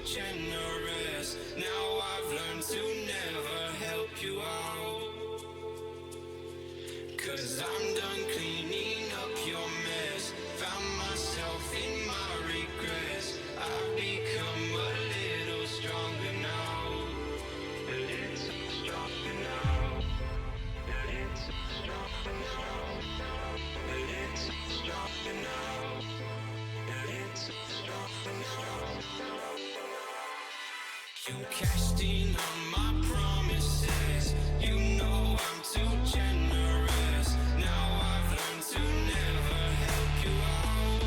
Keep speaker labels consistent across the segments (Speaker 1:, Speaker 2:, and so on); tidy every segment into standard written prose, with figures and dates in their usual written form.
Speaker 1: generous. Now I've learned to never help you out. 'Cause I'm done cleaning up your mess. Found myself in my regrets. I've become a little stronger now. A little stronger now. A little stronger now. A little stronger now. A little stronger now. You cashed in on my promises. You know I'm too generous. Now I've learned to never help you out.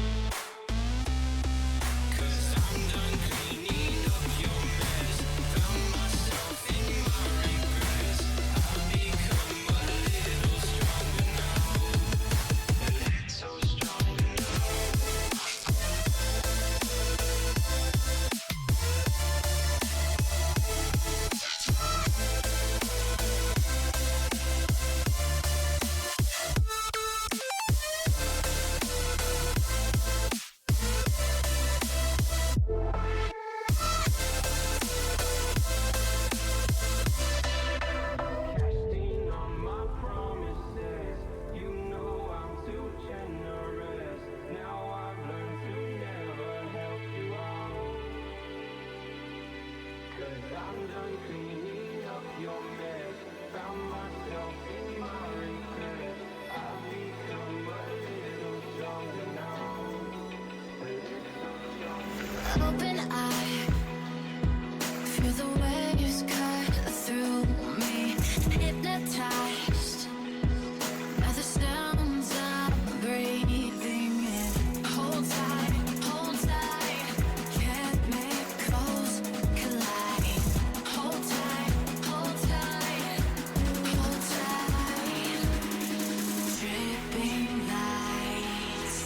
Speaker 1: 'Cause I'm done cleaning up your mess. Found myself in my regrets. I've become a little stronger now. A little stronger now. Casting on my promises. You know I'm too generous. Now I've learned to never help you out. 'Cause I'm done cleaning up your mess. Found myself in my regrets. I've become a little stronger now. A little stronger now.
Speaker 2: Open eye, feel the waves cut through me. Hypnotized by the sounds I'm breathing in. Hold tight, chemicals collide. Hold tight, hold tight, hold tight. Dripping lights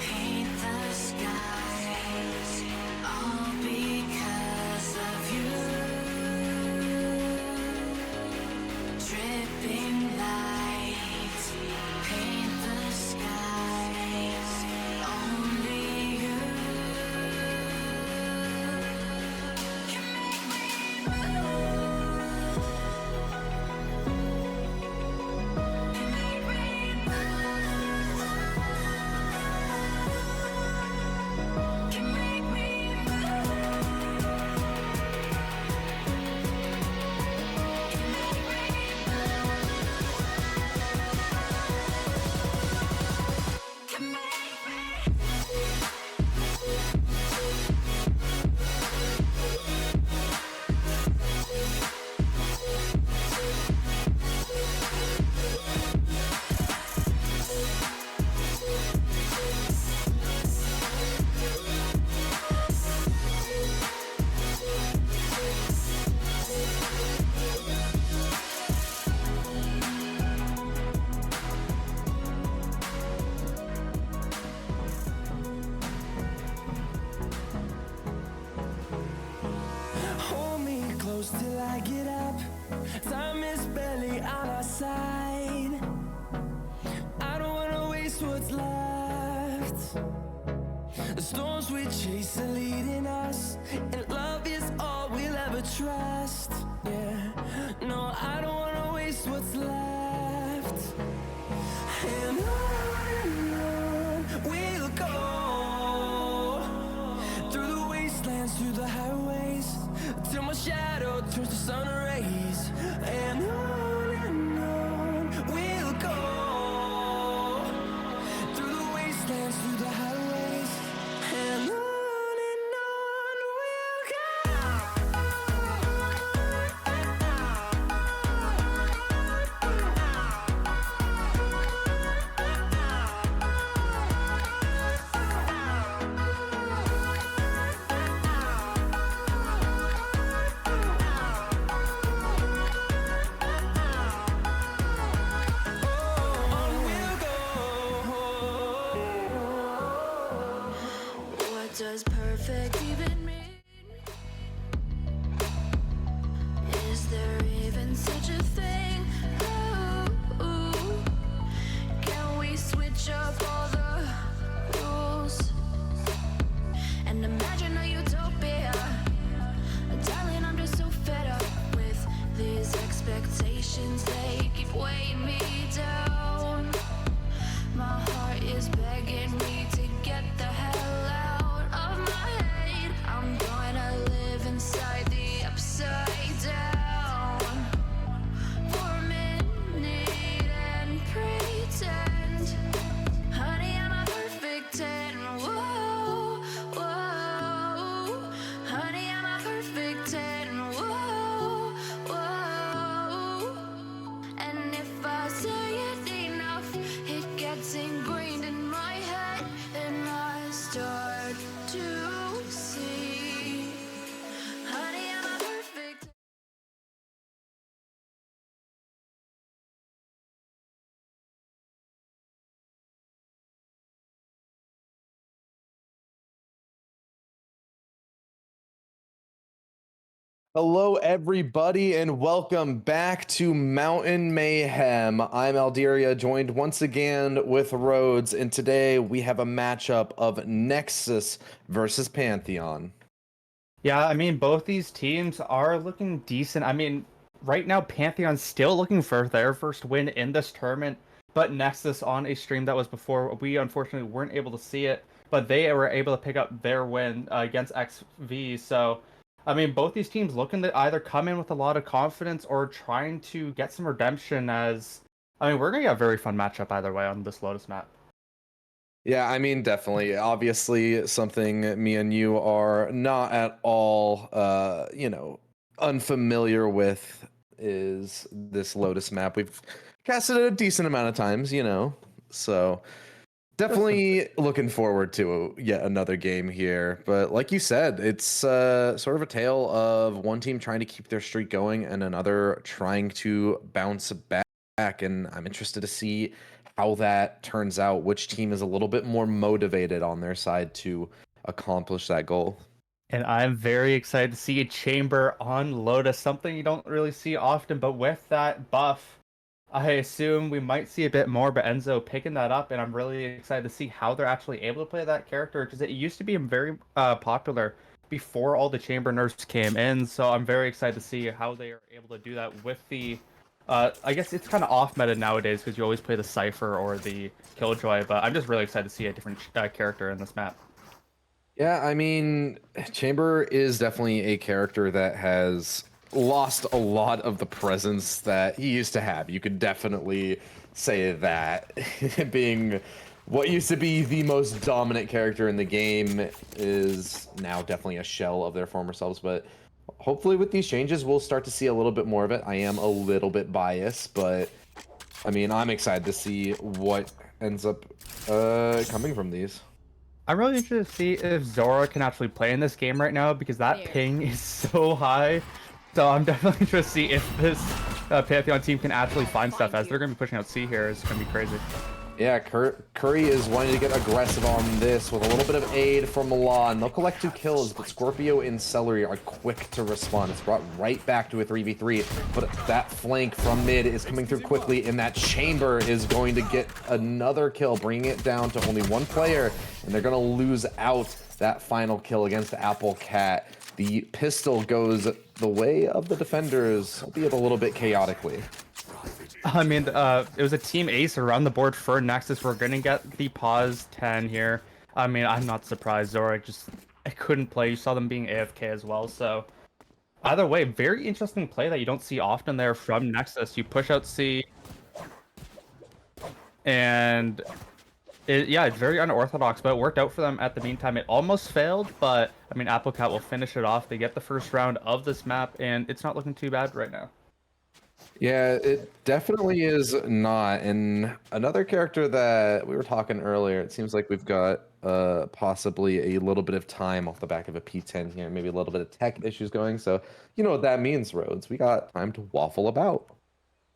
Speaker 2: paint the skies, all because of you. Dripping lights paint the skies, only you can make me move. Can make me move. Can make me
Speaker 3: Hold me close till I get up. Time is barely on our side. I don't wanna waste what's left. The storms we chase are leading us, and love is all we'll ever trust. Yeah, no, I don't wanna waste what's left. And on we'll go, through the wastelands, through the highways, till my shadow turns to sun rays. And on we'll go, through the wastelands, through the highways, and on we'll go.
Speaker 4: Hello, everybody, and welcome back to Mountain Mayhem. I'm Alderia, joined once again with Rhodes, and today we have a matchup of Nexus versus Pantheon.
Speaker 5: Yeah, I mean, both these teams are looking decent. I mean, right now, Pantheon's still looking for their first win in this tournament, but Nexus on a stream that was before, we unfortunately weren't able to see it, but they were able to pick up their win against XV. So, I mean, both these teams looking to either come in with a lot of confidence or trying to get some redemption as, I mean, we're going to get a very fun matchup either way on this Lotus map.
Speaker 4: Yeah, I mean, definitely. Obviously, something me and you are not at all, unfamiliar with is this Lotus map. We've casted it a decent amount of times, so definitely looking forward to yet another game here. But like you said, it's sort of a tale of one team trying to keep their streak going and another trying to bounce back. And I'm interested to see how that turns out, which team is a little bit more motivated on their side to accomplish that goal.
Speaker 5: And I'm very excited to see a Chamber on Lotus, something you don't really see often, but with that buff, I assume we might see a bit more, but Enzo picking that up, and I'm really excited to see how they're actually able to play that character, because it used to be very popular before all the Chamber nerfs came in, so I'm very excited to see how they are able to do that with the I guess it's kind of off meta nowadays because you always play the Cypher or the Killjoy, but I'm just really excited to see a different character in this map.
Speaker 4: Yeah, I mean, Chamber is definitely a character that has lost a lot of the presence that he used to have. You could definitely say that being what used to be the most dominant character in the game is now definitely a shell of their former selves, but hopefully with these changes, we'll start to see a little bit more of it. I am a little bit biased, but I mean, I'm excited to see what ends up coming from these.
Speaker 5: I'm really interested to see if Zora can actually play in this game right now because that ping is so high. So I'm definitely interested to see if this Pantheon team can actually find stuff as they're going to be pushing out C here. It's going to be crazy.
Speaker 4: Yeah, Curry is wanting to get aggressive on this with a little bit of aid from Milan. They'll collect 2 kills, but Scorpio and Celery are quick to respond. It's brought right back to a 3v3, but that flank from mid is coming through quickly, and that Chamber is going to get another kill, bringing it down to only 1 player, and they're going to lose out that final kill against Apple Cat. The pistol goes the way of the defenders, albeit a little bit chaotically.
Speaker 5: I mean, it was a team ace around the board for Nexus. We're going to get the pause 10 here. I mean, I'm not surprised. Zora I couldn't play. You saw them being AFK as well. So either way, very interesting play that you don't see often there from Nexus. You push out C. And it's very unorthodox, but it worked out for them at the meantime. It almost failed, but I mean, Applecat will finish it off. They get the first round of this map, and it's not looking too bad right now.
Speaker 4: Yeah, it definitely is not. And another character that we were talking earlier, it seems like we've got possibly a little bit of time off the back of a P10 here, maybe a little bit of tech issues going. So you know what that means, Rhodes. We got time to waffle about.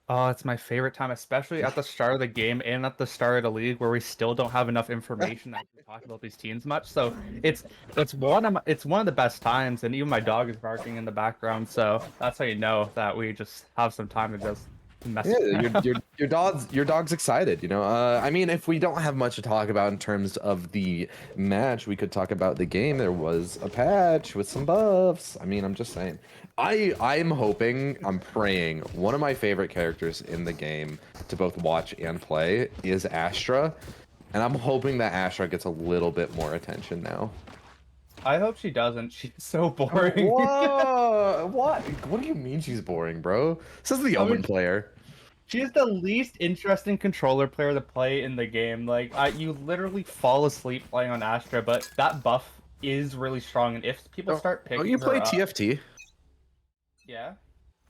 Speaker 5: Oh, it's my favorite time, especially at the start of the game and at the start of the league, where we still don't have enough information that we can talk about these teams much. So it's one of the best times, and even my dog is barking in the background. So that's how you know that we just have some time to just mess.
Speaker 4: Yeah, your dog's excited. I mean, if we don't have much to talk about in terms of the match, we could talk about the game. There was a patch with some buffs. I mean, I'm just saying. I'm praying one of my favorite characters in the game to both watch and play is Astra, and I'm hoping that Astra gets a little bit more attention now.
Speaker 5: I hope she doesn't. She's so boring.
Speaker 4: Whoa! What do you mean she's boring, bro? This is the Omen player.
Speaker 5: She's the least interesting controller player to play in the game. Like, you literally fall asleep playing on Astra, but that buff is really strong, and if people start picking
Speaker 4: you play
Speaker 5: her up,
Speaker 4: TFT?
Speaker 5: Yeah.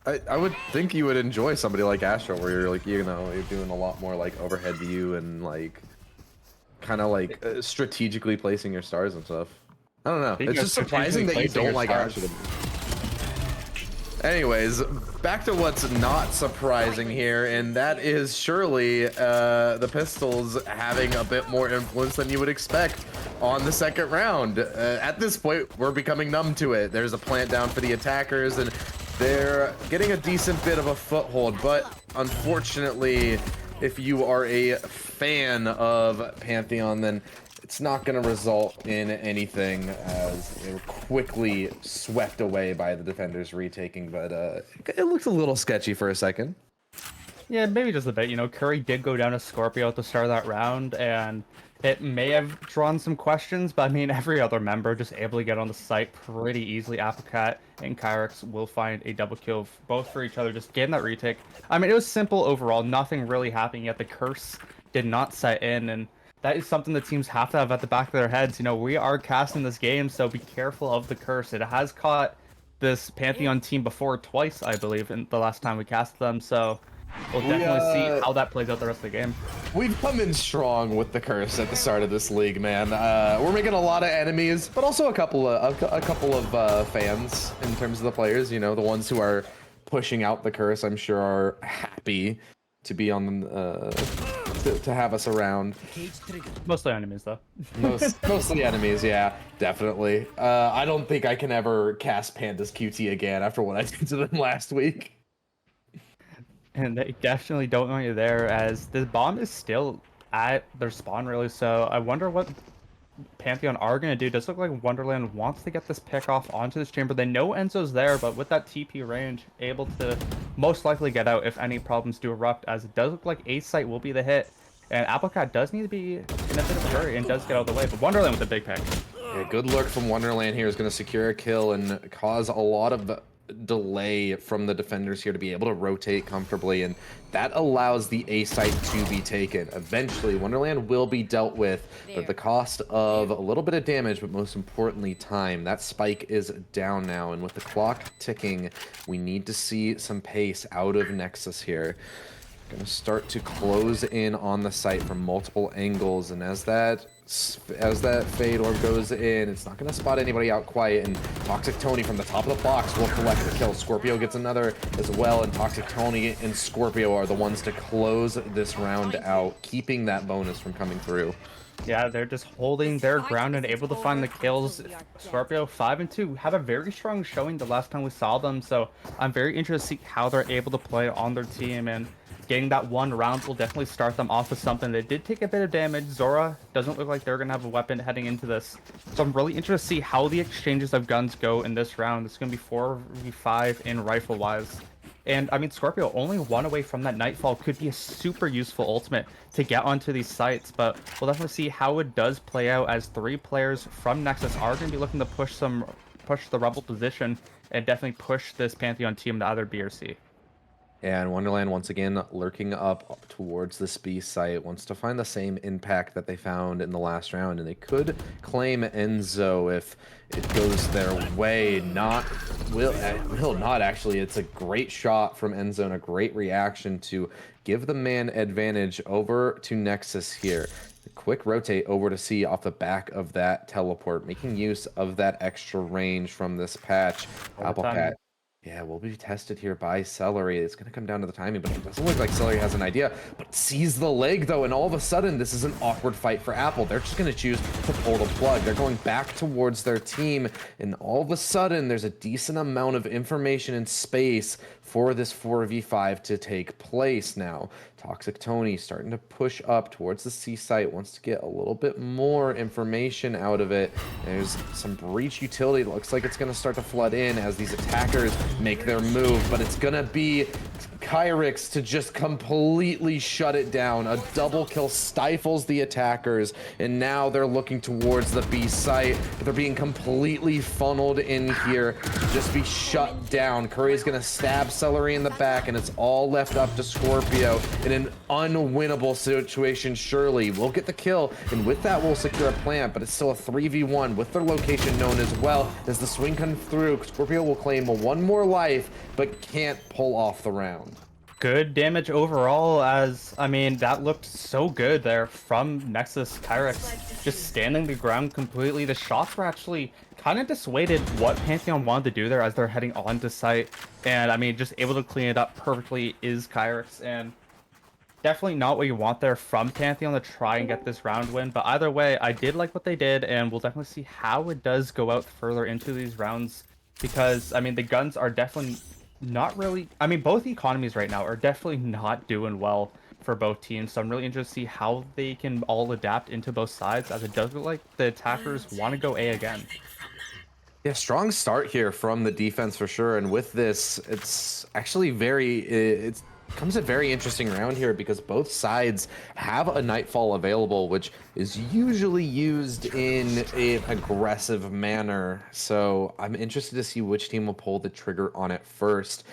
Speaker 4: I would think you would enjoy somebody like Astra, where you're like, you're doing a lot more like overhead view and like kind of like strategically placing your stars and stuff. I don't know. It's just surprising that you don't like Astra. Anyways, back to what's not surprising here, and that is surely the Pistols having a bit more influence than you would expect. on the second round. At this point, we're becoming numb to it. There's a plant down for the attackers, and they're getting a decent bit of a foothold, but unfortunately, if you are a fan of Pantheon, then it's not going to result in anything, as they were quickly swept away by the defenders retaking, but it looks a little sketchy for a second.
Speaker 5: Yeah, maybe just a bit. You know, Curry did go down to Scorpio at the start of that round, and it may have drawn some questions, but I mean, every other member just able to get on the site pretty easily. Applecat and Kyrix will find a double kill both for each other, just getting that retake. I mean, it was simple overall, nothing really happening, yet the curse did not set in, and that is something that teams have to have at the back of their heads. You know, we are casting this game, so be careful of the curse. It has caught this Pantheon team before twice, I believe, in the last time we cast them, so we'll definitely see how that plays out the rest of the game.
Speaker 4: We've come in strong with the curse at the start of this league, man. We're making a lot of enemies, but also a couple of fans in terms of the players. You know, the ones who are pushing out the curse, I'm sure, are happy to be on to have us around.
Speaker 5: Mostly enemies, though.
Speaker 4: Mostly enemies, yeah, definitely. I don't think I can ever cast Panda's QT again after what I did to them last week.
Speaker 5: And they definitely don't want you there, as the bomb is still at their spawn, really. So I wonder what Pantheon are going to do. It does look like Wonderland wants to get this pick off onto this chamber. They know Enzo's there, but with that TP range, able to most likely get out if any problems do erupt, as it does look like A site will be the hit. And Applecat does need to be in a bit of a hurry and does get out of the way, but Wonderland with a big pick.
Speaker 4: Yeah, good lurk from Wonderland here is going to secure a kill and cause a lot of delay from the defenders here to be able to rotate comfortably, and that allows the A site to be taken. Eventually, Wonderland will be dealt with, but the cost of a little bit of damage, but most importantly, time. That spike is down now, and with the clock ticking, we need to see some pace out of Nexus here. Gonna start to close in on the site from multiple angles, and as that fade orb goes in, it's not gonna spot anybody out quite, and Toxic Tony from the top of the box will collect the kill. Scorpio gets another as well, and Toxic Tony and Scorpio are the ones to close this round out, keeping that bonus from coming through.
Speaker 5: Yeah, they're just holding their ground and able to find the kills. Scorpio 5 and 2 have a very strong showing the last time we saw them, so I'm very interested to see how they're able to play on their team, and getting that one round will definitely start them off with something. They did take a bit of damage. Zora doesn't look like they're going to have a weapon heading into this. So I'm really interested to see how the exchanges of guns go in this round. It's going to be 4v5 in rifle-wise. And, I mean, Scorpio only one away from that Nightfall could be a super useful ultimate to get onto these sites. But we'll definitely see how it does play out, as 3 players from Nexus are going to be looking to push the Rebel position and definitely push this Pantheon team to either B or C.
Speaker 4: And Wonderland, once again, lurking up towards this B site, wants to find the same impact that they found in the last round, and they could claim Enzo if it goes their way. Will not, actually. It's a great shot from Enzo and a great reaction to give the man advantage over to Nexus here. A quick rotate over to C off the back of that teleport, making use of that extra range from this patch. Applecat. Yeah, will be tested here by Celery. It's going to come down to the timing, but it doesn't look like Celery has an idea. But sees the leg, though, and all of a sudden, this is an awkward fight for Apple. They're just going to choose to pull the plug. They're going back towards their team, and all of a sudden, there's a decent amount of information and space for this 4v5 to take place now. Toxic Tony starting to push up towards the C site, wants to get a little bit more information out of it. There's some breach utility. It looks like it's going to start to flood in as these attackers make their move, but it's going to be Kyrix to just completely shut it down. A double kill stifles the attackers, and now they're looking towards the B site, but they're being completely funneled in here to just be shut down. Curry's going to stab Celery in the back, and it's all left up to Scorpio in an unwinnable situation. Surely we'll get the kill, and with that we'll secure a plant, but it's still a 3v1 with their location known as well. As the swing comes through, Scorpio will claim one more life, but can't pull off the round.
Speaker 5: Good damage overall, as, I mean, that looked so good there from Nexus. Kyrix just standing the ground completely. The shots were actually kind of dissuaded what Pantheon wanted to do there as they're heading onto site. And, I mean, just able to clean it up perfectly is Kyrix. And Definitely not what you want there from Pantheon to try and get this round win. But either way, I did like what they did, and we'll definitely see how it does go out further into these rounds. Because, I mean, the guns are definitely not really... I mean, both economies right now are definitely not doing well for both teams. So I'm really interested to see how they can all adapt into both sides, as it does look like the attackers want to go A again.
Speaker 4: Yeah, strong start here from the defense for sure. And with this, it's actually it comes a very interesting round here because both sides have a Nightfall available, which is usually used in an aggressive manner. So I'm interested to see which team will pull the trigger on it first,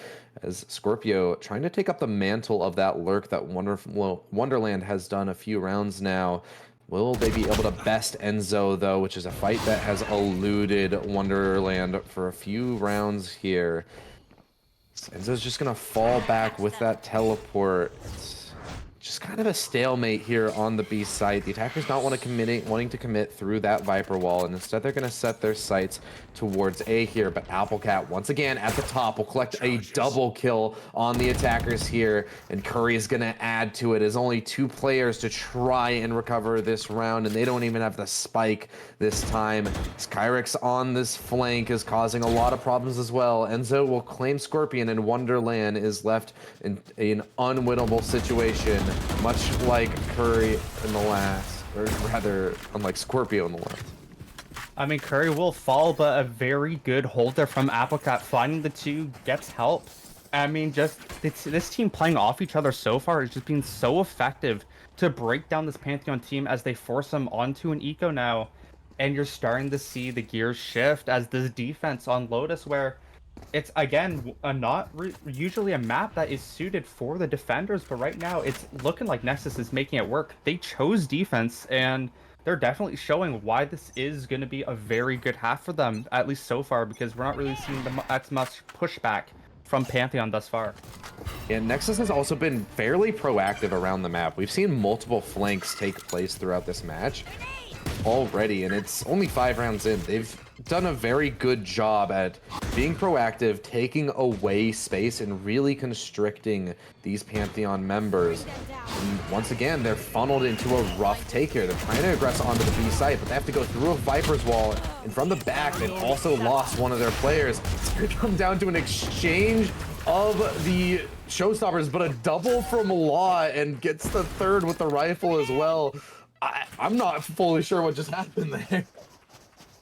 Speaker 4: as Scorpio trying to take up the mantle of that lurk that Wonderland has done a few rounds now. Will they be able to best Enzo, though, which is a fight that has eluded Wonderland for a few rounds here. Enzo's just going to fall back with that teleport. It's just kind of a stalemate here on the B site. The attackers not wanting to commit through that Viper wall, and instead they're going to set their sights towards A here. But Applecat, once again, at the top, will collect a double kill on the attackers here, and Curry is going to add to it as only 2 players to try and recover this round, and they don't even have the spike this time. Skyrix on this flank is causing a lot of problems as well. Enzo will claim Scorpion, and Wonderland is left in an unwinnable situation, much like Curry in the last, or rather, unlike Scorpio in the last.
Speaker 5: I mean, Curry will fall, but a very good hold there from Applecat. Finding the 2 gets help. I mean, just this team playing off each other so far has just been so effective to break down this Pantheon team as they force them onto an eco now. And you're starting to see the gears shift as this defense on Lotus, where it's, again, usually a map that is suited for the defenders, but right now it's looking like Nexus is making it work. They chose defense, and they're definitely showing why this is going to be a very good half for them, at least so far, because we're not really seeing as much pushback from Pantheon thus far.
Speaker 4: Yeah, Nexus has also been fairly proactive around the map. We've seen multiple flanks take place throughout this match already, and it's only 5 rounds in. They've done a very good job at being proactive, taking away space, and really constricting these Pantheon members. And once again, they're funneled into a rough take here. They're trying to aggress onto the B site, but they have to go through a Viper's wall, and from the back, they've also lost one of their players. It's going to come down to an exchange of the showstoppers, but a double from Law, and gets the 3rd with the rifle as well. I'm not fully sure what just happened there.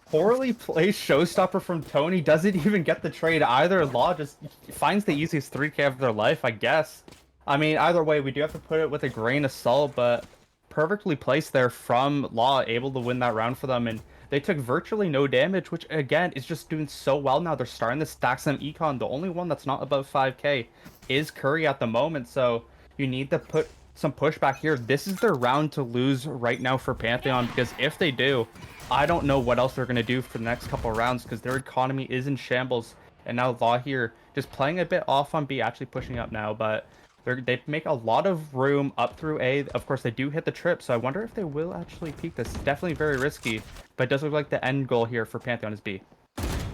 Speaker 5: Poorly placed showstopper from Tony, doesn't even get the trade either. Law just finds the easiest 3k of their life, I guess. I mean, either way, we do have to put it with a grain of salt, but perfectly placed there from Law, able to win that round for them, and they took virtually no damage, which again is just doing so well now. They're starting to stack some econ. The only one that's not above 5k is Curry at the moment, so you need to put some pushback here. This is their round to lose right now for Pantheon, because if they do, I don't know what else they're going to do for the next couple of rounds, because their economy is in shambles. And now Law here just playing a bit off on B, actually pushing up now, but they make a lot of room up through A. Of course, they do hit the trip, so I wonder if they will actually peek this. It's definitely very risky, but it does look like the end goal here for Pantheon is B.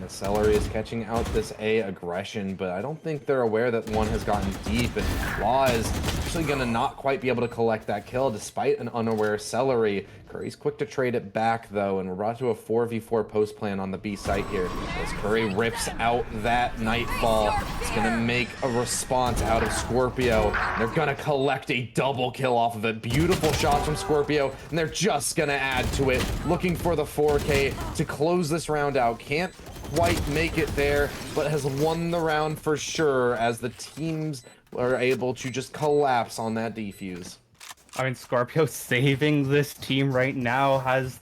Speaker 4: The Celery is catching out this A aggression, but I don't think they're aware that one has gotten deep, and Law is actually going to not quite be able to collect that kill despite an unaware Celery. Curry's quick to trade it back, though, and we're brought to a 4v4 post plan on the B site here. As Curry rips out that Nightfall, it's going to make a response out of Scorpio. They're going to collect a double kill off of it. Beautiful shots from Scorpio, and they're just going to add to it, looking for the 4K to close this round out. Can't quite make it there, but has won the round for sure, as the teams are able to just collapse on that defuse.
Speaker 5: I mean, Scorpio saving this team right now, has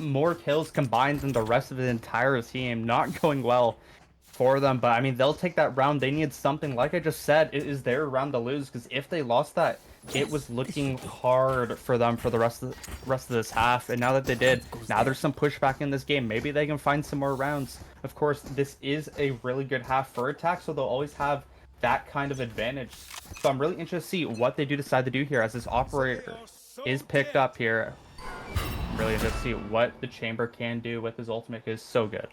Speaker 5: more kills combined than the rest of the entire team. Not going well for them, but I mean, they'll take that round. They need something. Like I just said, it is their round to lose, because if they lost that, it was looking hard for them for the rest of this half. And now that they did, now there's some pushback in this game. Maybe they can find some more rounds. Of course, this is a really good half for attack, so they'll always have that kind of advantage. So I'm really interested to see what they do decide to do here, as this operator is picked up here. I'm really interested to see what the Chamber can do with his ultimate, because it's so good.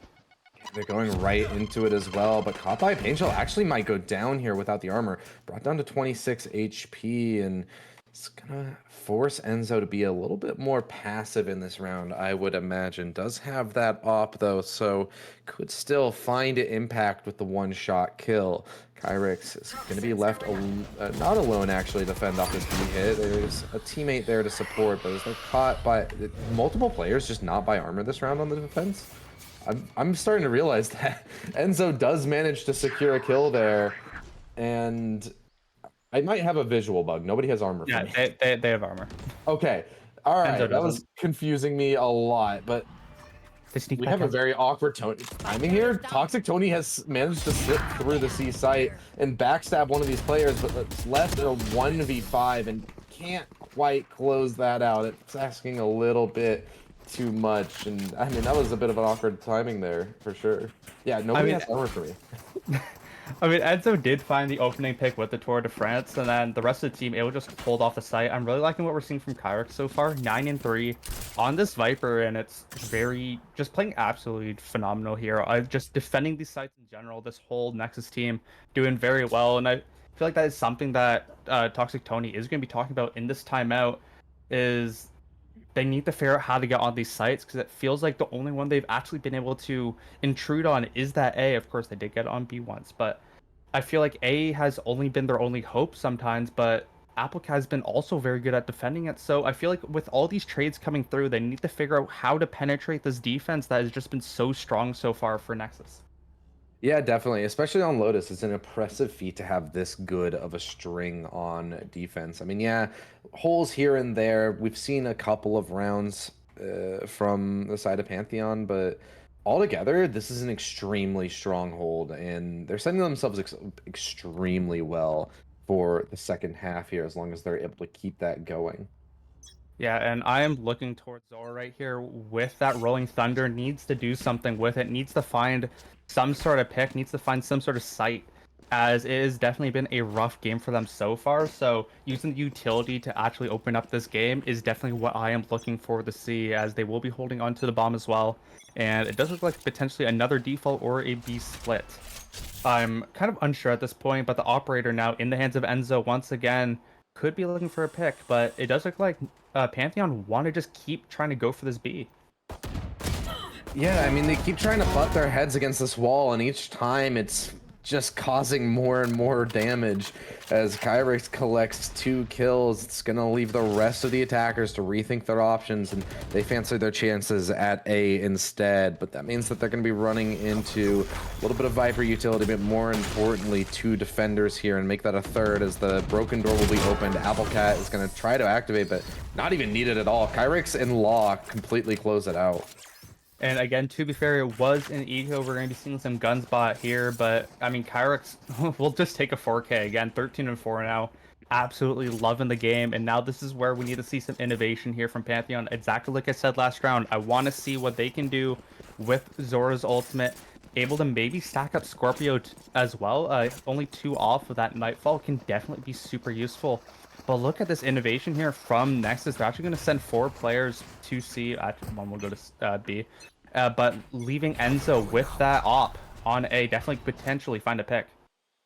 Speaker 4: They're going right into it as well, but caught by Painshell actually might go down here without the armor. Brought down to 26 HP, and It's gonna force Enzo to be a little bit more passive in this round, I would imagine. Does have that op though, so could still find it impact with the one-shot kill. Kyrix is gonna be left not alone actually to fend off this B hit. There's a teammate there to support, but as they're caught by multiple players, just not by armor this round on the defense. I'm starting to realize that Enzo does manage to secure a kill there, and I might have a visual bug. Nobody has armor for me.
Speaker 5: They have armor.
Speaker 4: Okay. All right.
Speaker 5: Enzo
Speaker 4: That was
Speaker 5: doesn't.
Speaker 4: confusing me a lot, but
Speaker 5: They sneak
Speaker 4: we
Speaker 5: back
Speaker 4: have a
Speaker 5: in.
Speaker 4: very awkward timing here. Toxic Tony has managed to slip through the C site and backstab one of these players, but it's left a 1v5 and can't quite close that out. It's asking a little bit too much, and I mean that was a bit of an awkward timing there for sure. Yeah, nobody has armor for me.
Speaker 5: I mean, Enzo did find the opening pick with the Tour de France, and then the rest of the team, it was just pulled off the site. I'm really liking what we're seeing from Kyrix so far. 9-3 on this Viper, and it's just playing absolutely phenomenal here. Just defending these sites in general, this whole Nexus team doing very well, and I feel like that is something that Toxic Tony is going to be talking about in this timeout, is they need to figure out how to get on these sites, because it feels like the only one they've actually been able to intrude on is that A. Of course, they did get on B once, but I feel like A has only been their only hope sometimes, but Applecat has been also very good at defending it. So I feel like with all these trades coming through, they need to figure out how to penetrate this defense that has just been so strong so far for Nexus.
Speaker 4: Yeah, definitely. Especially on Lotus, it's an impressive feat to have this good of a string on defense. I mean, yeah, holes here and there. We've seen a couple of rounds from the side of Pantheon, but altogether, this is an extremely strong hold, and they're setting themselves extremely well for the second half here, as long as they're able to keep that going.
Speaker 5: Yeah, and I am looking towards Zora right here with that Rolling Thunder. Needs to do something with it. Needs to find some sort of pick. Needs to find some sort of site, as it has definitely been a rough game for them so far. So using the utility to actually open up this game is definitely what I am looking forward to see, as they will be holding on to the bomb as well. And it does look like potentially another default or a B split. I'm kind of unsure at this point, but the operator now in the hands of Enzo once again could be looking for a pick, but it does look like Pantheon want to just keep trying to go for this B.
Speaker 4: Yeah, I mean, they keep trying to butt their heads against this wall, and each time it's just causing more and more damage. As Kyrix collects 2 kills, it's going to leave the rest of the attackers to rethink their options, and they fancy their chances at A instead. But that means that they're going to be running into a little bit of Viper utility, but more importantly, 2 defenders here, and make that a third as the broken door will be opened. Applecat is going to try to activate, but not even needed at all. Kyrix and Law completely close it out.
Speaker 5: And again, to be fair, it was an eco. We're going to be seeing some gun spot here, but I mean, Kyrix will just take a 4K again, 13-4 now. Absolutely loving the game, and now this is where we need to see some innovation here from Pantheon. Exactly like I said last round, I want to see what they can do with Zora's ultimate. Able to maybe stack up Scorpio as well. Only 2 off of that Nightfall can definitely be super useful. But look at this innovation here from Nexus. They're actually going to send 4 players to C. Actually, one will go to B. But leaving Enzo with that op on A, definitely potentially find a pick.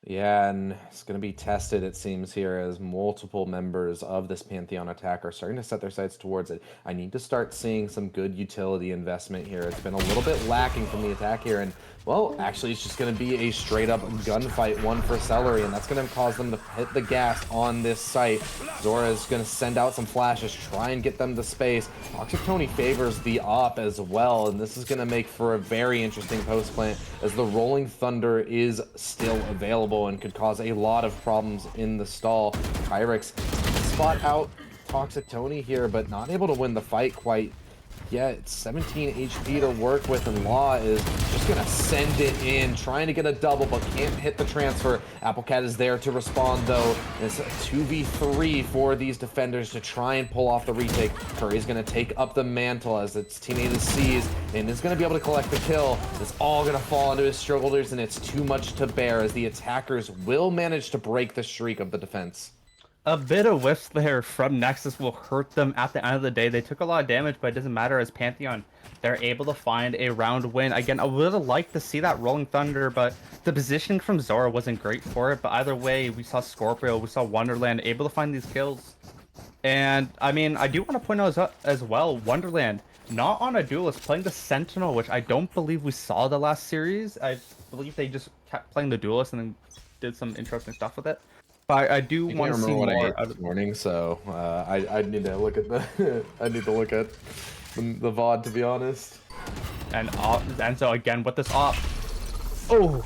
Speaker 4: Yeah, and it's going to be tested, it seems, here, as multiple members of this Pantheon attack are starting to set their sights towards it. I need to start seeing some good utility investment here. It's been a little bit lacking from the attack here, and, well, actually, it's just going to be a straight-up gunfight, one for Celery, and that's going to cause them to hit the gas on this site. Zora is going to send out some flashes, try and get them to space. Toxic Tony favors the op as well, and this is going to make for a very interesting post-plant, as the Rolling Thunder is still available and could cause a lot of problems in the stall. Kyrix spot out Toxic Tony here, but not able to win the fight quite yet. 17 HP to work with, and Law is just gonna send it in, trying to get a double, but can't hit the transfer. Applecat is there to respond, though. It's a 2v3 for these defenders to try and pull off the retake. Curry's gonna take up the mantle as its teammate is seized, and is gonna be able to collect the kill. It's all gonna fall into his shoulders, and it's too much to bear, as the attackers will manage to break the streak of the defense.
Speaker 5: A bit of whiffs there from Nexus will hurt them at the end of the day. They took a lot of damage, but it doesn't matter, as Pantheon, they're able to find a round win. Again, I would have liked to see that Rolling Thunder, but the positioning from Zora wasn't great for it. But either way, we saw Scorpio, we saw Wonderland able to find these kills. And I mean, I do want to point out as well, Wonderland, not on a duelist, playing the Sentinel, which I don't believe we saw the last series. I believe they just kept playing the duelist and then did some interesting stuff with it. But I do
Speaker 4: I
Speaker 5: want
Speaker 4: can't
Speaker 5: to see
Speaker 4: remember what I
Speaker 5: more
Speaker 4: ate
Speaker 5: out
Speaker 4: this
Speaker 5: of.
Speaker 4: morning, so I need to look at the I need to look at the VOD, to be honest.
Speaker 5: And so again with this op. Oh,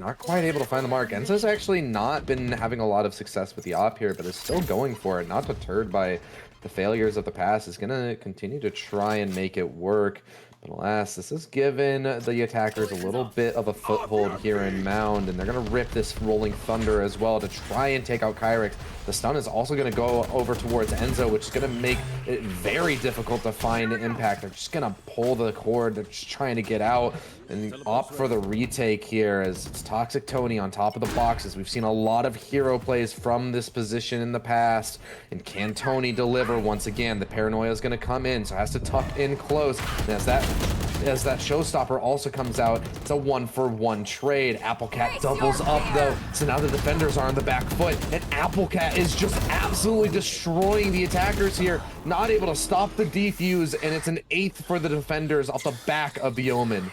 Speaker 4: Not quite able to find the mark. Enzo's actually not been having a lot of success with the op here, but is still going for it. Not deterred by the failures of the past. Is going to continue to try and make it work. But alas, this has given the attackers a little bit of a foothold here in Mound, and they're going to rip this Rolling Thunder as well to try and take out Kyrix. The stun is also going to go over towards Enzo, which is going to make it very difficult to find impact. They're just going to pull the cord. They're just trying to get out and opt for the retake here as it's Toxic Tony on top of the boxes. We've seen a lot of hero plays from this position in the past, and can Tony deliver once again? The paranoia is going to come in, so has to tuck in close. And as that showstopper also comes out, it's a 1-for-1 trade. Applecat doubles up though, so now the defenders are on the back foot, and Applecat is just absolutely destroying the attackers here, not able to stop the defuse, and it's an 8th for the defenders off the back of the Omen.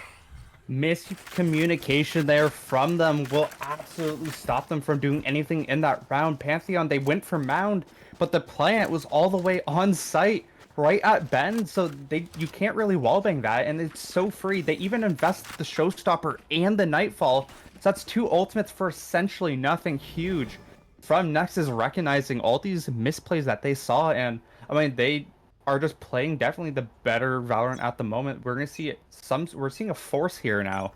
Speaker 5: Miscommunication there from them will absolutely stop them from doing anything in that round. Pantheon, they went for Mound, but the plant was all the way on site right at Ben, so you can't really wallbang that, and it's so free. They even invest the Showstopper and the Nightfall, so that's 2 ultimates for essentially nothing. Huge from Nexus, recognizing all these misplays that they saw, and I mean, they are just playing definitely the better Valorant at the moment. We're gonna see we're seeing a force here now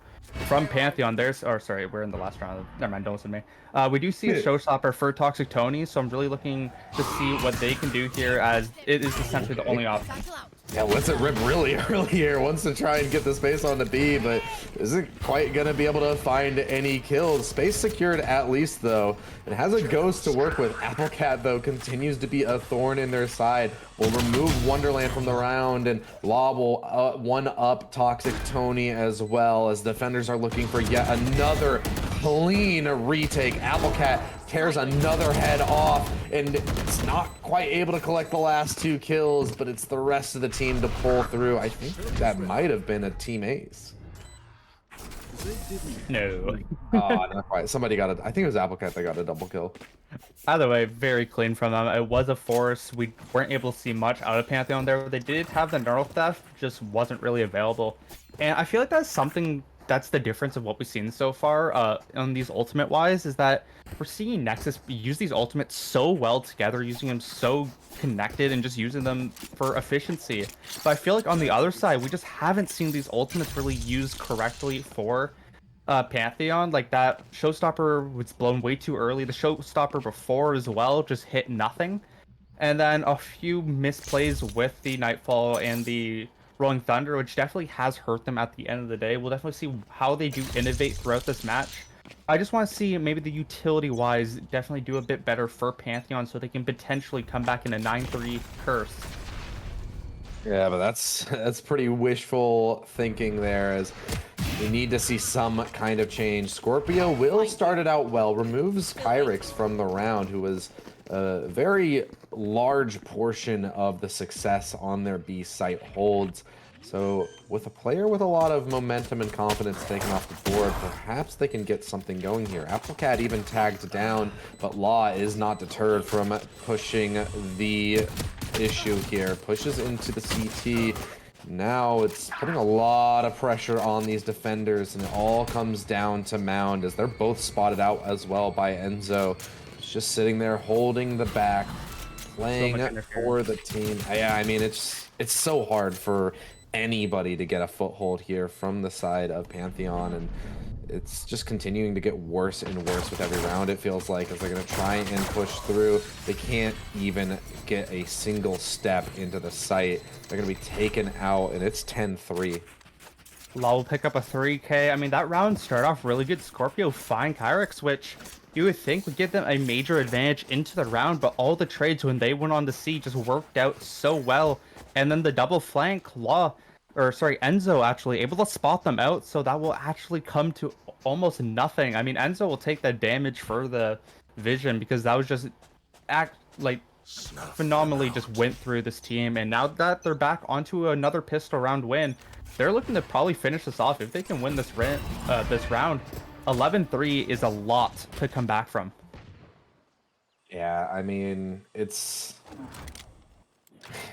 Speaker 5: from Pantheon. Sorry, we're in the last round. Never mind, don't listen to me. We do see a showstopper for Toxic Tony, so I'm really looking to see what they can do here, as it is essentially the only option.
Speaker 4: Yeah, lets it rip really early here. Wants to try and get the space on the B, but isn't quite going to be able to find any kills. Space secured at least, though. It has a ghost to work with. Applecat, though, continues to be a thorn in their side. Will remove Wonderland from the round, and Law will one-up Toxic Tony as well, as defenders are looking for yet another clean retake. Applecat tears another head off, and it's not quite able to collect the last 2 kills, but it's the rest of the team to pull through. I think that might have been a team ace.
Speaker 5: No.
Speaker 4: Oh, not quite. Somebody got it. I think it was Applecat that got a double kill.
Speaker 5: Either way, very clean from them. It was a force. We weren't able to see much out of Pantheon there. They did have the neural theft, just wasn't really available. And I feel like that's something that's the difference of what we've seen so far on these ultimate wise, is that we're seeing Nexus use these ultimates so well together, using them so connected and just using them for efficiency. But I feel like on the other side, we just haven't seen these ultimates really used correctly for Pantheon. Like that showstopper was blown way too early. The showstopper before as well just hit nothing. And then a few misplays with the Nightfall and the Rolling Thunder, which definitely has hurt them at the end of the day. We'll definitely see how they do innovate throughout this match. I just want to see maybe the utility-wise definitely do a bit better for Pantheon, so they can potentially come back in a 9-3 curse.
Speaker 4: Yeah, but that's pretty wishful thinking there, as we need to see some kind of change. Scorpio will start it out well, removes Kyrix from the round, who was a very large portion of the success on their B site holds. So with a player with a lot of momentum and confidence taken off the board, perhaps they can get something going here. Applecat even tagged down, but Law is not deterred from pushing the issue here. Pushes into the CT. Now it's putting a lot of pressure on these defenders, and it all comes down to Mound, as they're both spotted out as well by Enzo. It's just sitting there holding the back, playing for the team. Yeah, I mean, it's so hard for anybody to get a foothold here from the side of Pantheon, and it's just continuing to get worse and worse with every round, it feels like, as they're going to try and push through. They can't even get a single step into the site. They're going to be taken out, and it's 10-3.
Speaker 5: Law will pick up a 3K. I mean, that round started off really good. Scorpio find Kyrix, which you would think would give them a major advantage into the round, but all the trades when they went on the C just worked out so well. And then the double flank, Enzo actually able to spot them out, so that will actually come to almost nothing. I mean, Enzo will take that damage for the vision, because that was just phenomenally just went through this team, and now that they're back onto another pistol round win, they're looking to probably finish this off. If they can win this round, 11-3 is a lot to come back from.
Speaker 4: Yeah, I mean, it's...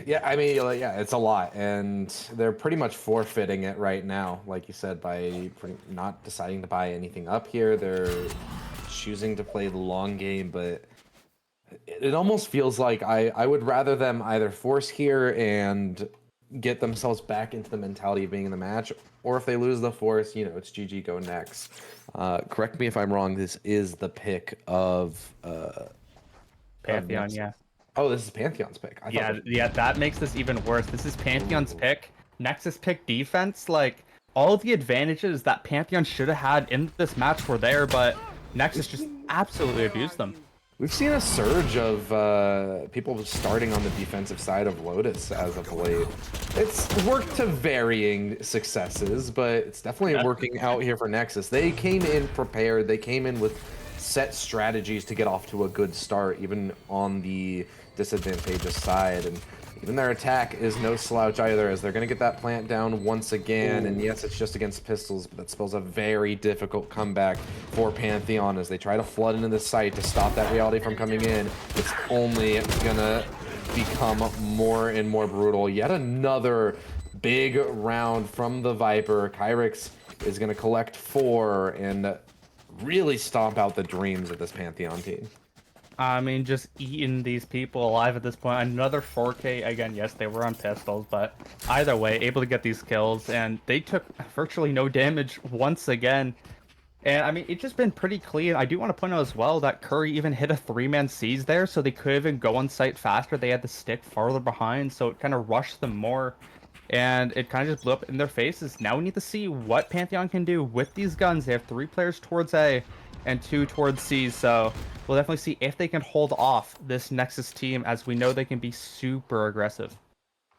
Speaker 4: Yeah, I mean, yeah, it's a lot, and they're pretty much forfeiting it right now, like you said, by not deciding to buy anything up here. They're choosing to play the long game, but it almost feels like I would rather them either force here and get themselves back into the mentality of being in the match, or if they lose the force, you know, it's GG, go next. Correct me if I'm wrong, this is the pick of...
Speaker 5: Pantheon, yeah.
Speaker 4: Oh, this is Pantheon's pick.
Speaker 5: Yeah, that makes this even worse. This is Pantheon's pick. Nexus pick defense. Like, all of the advantages that Pantheon should have had in this match were there, but Nexus just absolutely abused them.
Speaker 4: We've seen a surge of people starting on the defensive side of Lotus as of late. It's worked to varying successes, but it's definitely working out here for Nexus. They came in prepared. They came in with set strategies to get off to a good start, even on the disadvantageous side, and even their attack is no slouch either, as they're going to get that plant down once again. And yes, it's just against pistols, but that spells a very difficult comeback for Pantheon as they try to flood into the site to stop that reality from coming in. It's only gonna become more and more brutal. Yet another big round from the Viper. Kyrix is going to collect 4 and really stomp out the dreams of this Pantheon team.
Speaker 5: I mean, just eating these people alive at this point. Another 4K. Again, yes, they were on pistols, but either way, able to get these kills, and they took virtually no damage once again. And I mean, it's just been pretty clean. I do want to point out as well that Curry even hit a 3-man siege there, so they could even go on site faster. They had to stick farther behind, so it kind of rushed them more. And it kind of just blew up in their faces. Now we need to see what Pantheon can do with these guns. They have 3 players towards A and 2 towards C, so we'll definitely see if they can hold off this Nexus team, as we know they can be super aggressive.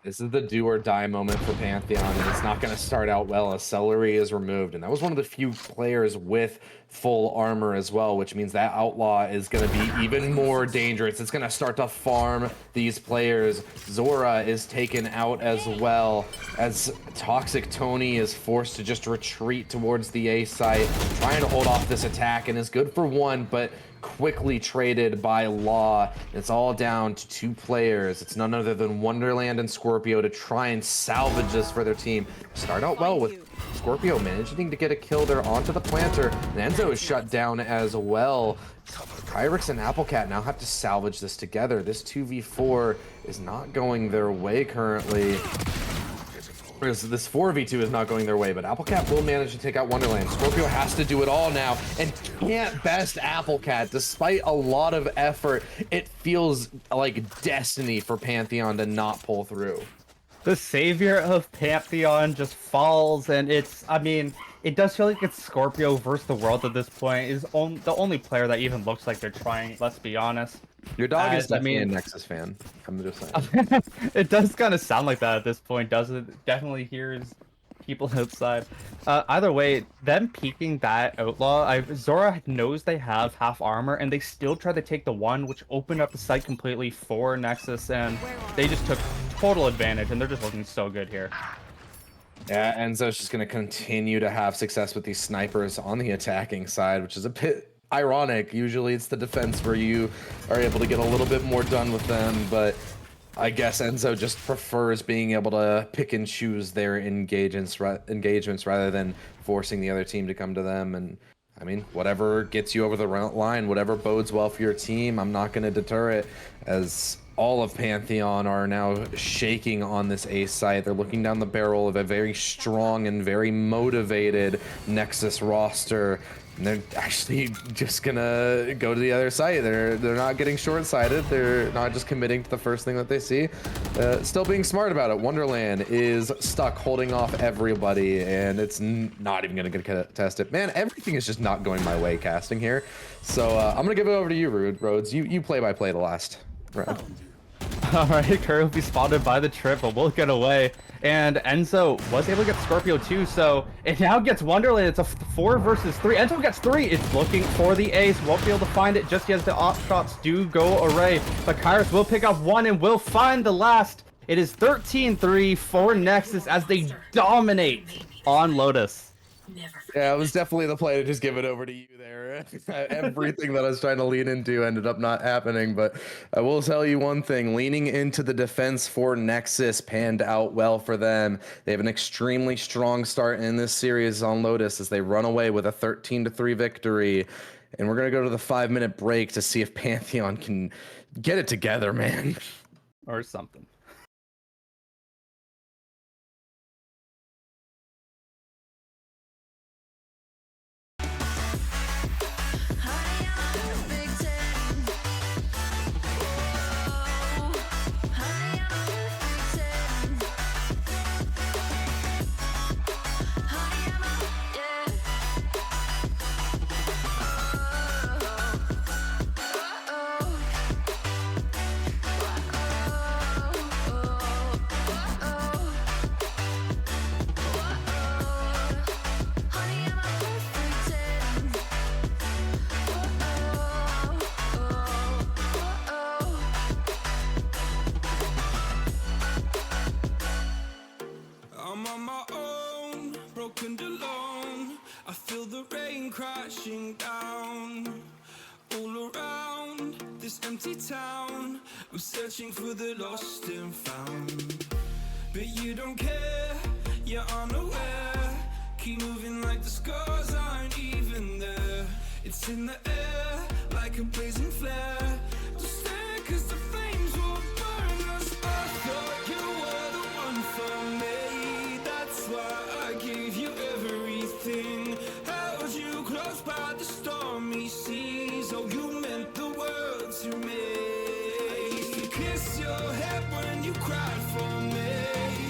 Speaker 4: This is the do or die moment for Pantheon, and it's not going to start out well as Celery is removed. And that was one of the few players with full armor as well, which means that Outlaw is going to be even more dangerous. It's going to start to farm these players. Zora is taken out as well, as Toxic Tony is forced to just retreat towards the A site, trying to hold off this attack, and is good for 1, but quickly traded by Law. It's all down to 2 players. It's none other than Wonderland and Scorpio to try and salvage this for their team. Start out well with Scorpio managing to get a kill there onto the planter. And Enzo is shut down as well. Kyrix and Applecat now have to salvage this together. This 2v4 is not going their way currently. This 4v2 is not going their way, but Applecat will manage to take out Wonderland. Scorpio has to do it all now, and can't best Applecat. Despite a lot of effort, it feels like destiny for Pantheon to not pull through.
Speaker 5: The savior of Pantheon just falls, and it's, I mean, it does feel like it's Scorpio versus the world at this point. Is the only player that even looks like they're trying, let's be honest.
Speaker 4: Your dog is definitely a Nexus fan. I'm just saying.
Speaker 5: It does kind of sound like that at this point, doesn't it? Definitely hears people outside. Either way, them peeking that Outlaw, Zora knows they have half armor, and they still try to take the 1, which opened up the site completely for Nexus, and they just took total advantage, and they're just looking so good here.
Speaker 4: Yeah, Enzo's just going to continue to have success with these snipers on the attacking side, which is a bit ironic. Usually it's the defense where you are able to get a little bit more done with them, but I guess Enzo just prefers being able to pick and choose their engagements rather than forcing the other team to come to them. And I mean, whatever gets you over the line, whatever bodes well for your team, I'm not going to deter it, as all of Pantheon are now shaking on this A site. They're looking down the barrel of a very strong and very motivated Nexus roster. And they're actually just gonna go to the other side. They're not getting short-sighted. They're not just committing to the first thing that they see. Still being smart about it. Wonderland is stuck holding off everybody, and it's not even gonna get contested. Man, everything is just not going my way casting here. So I'm gonna give it over to you, Rhodes. You play-by-play the last round.
Speaker 5: Alright, Curry will be spotted by the trip, but will get away. And Enzo was able to get Scorpio too, so it now gets Wonderland. It's a 4 versus 3. Enzo gets 3. It's looking for the ace. Won't be able to find it just as the op shots do go array. But Kairos will pick up 1 and will find the last. It is 13-3 for Nexus as they dominate on Lotus.
Speaker 4: Yeah, it was definitely the play to just give it over to you there. Everything that I was trying to lean into ended up not happening, but I will tell you one thing. Leaning into the defense for Nexus panned out well for them. They have an extremely strong start in this series on Lotus as they run away with a 13-3 victory. And we're going to go to the 5-minute break to see if Pantheon can get it together, man.
Speaker 5: Or something.
Speaker 3: I'm on my own, broken and alone. I feel the rain crashing down all around this empty town. I'm searching for the lost and found, but you don't care, you're unaware. Keep moving like the scars aren't even there. It's in the air like a blazing flare. Don't stare 'cause the flames will burn us. I thought you were the one for me. That's why I gave you everything. Held you close by the stormy seas. Oh, you meant the world to me. I used to kiss your head when you cried for me.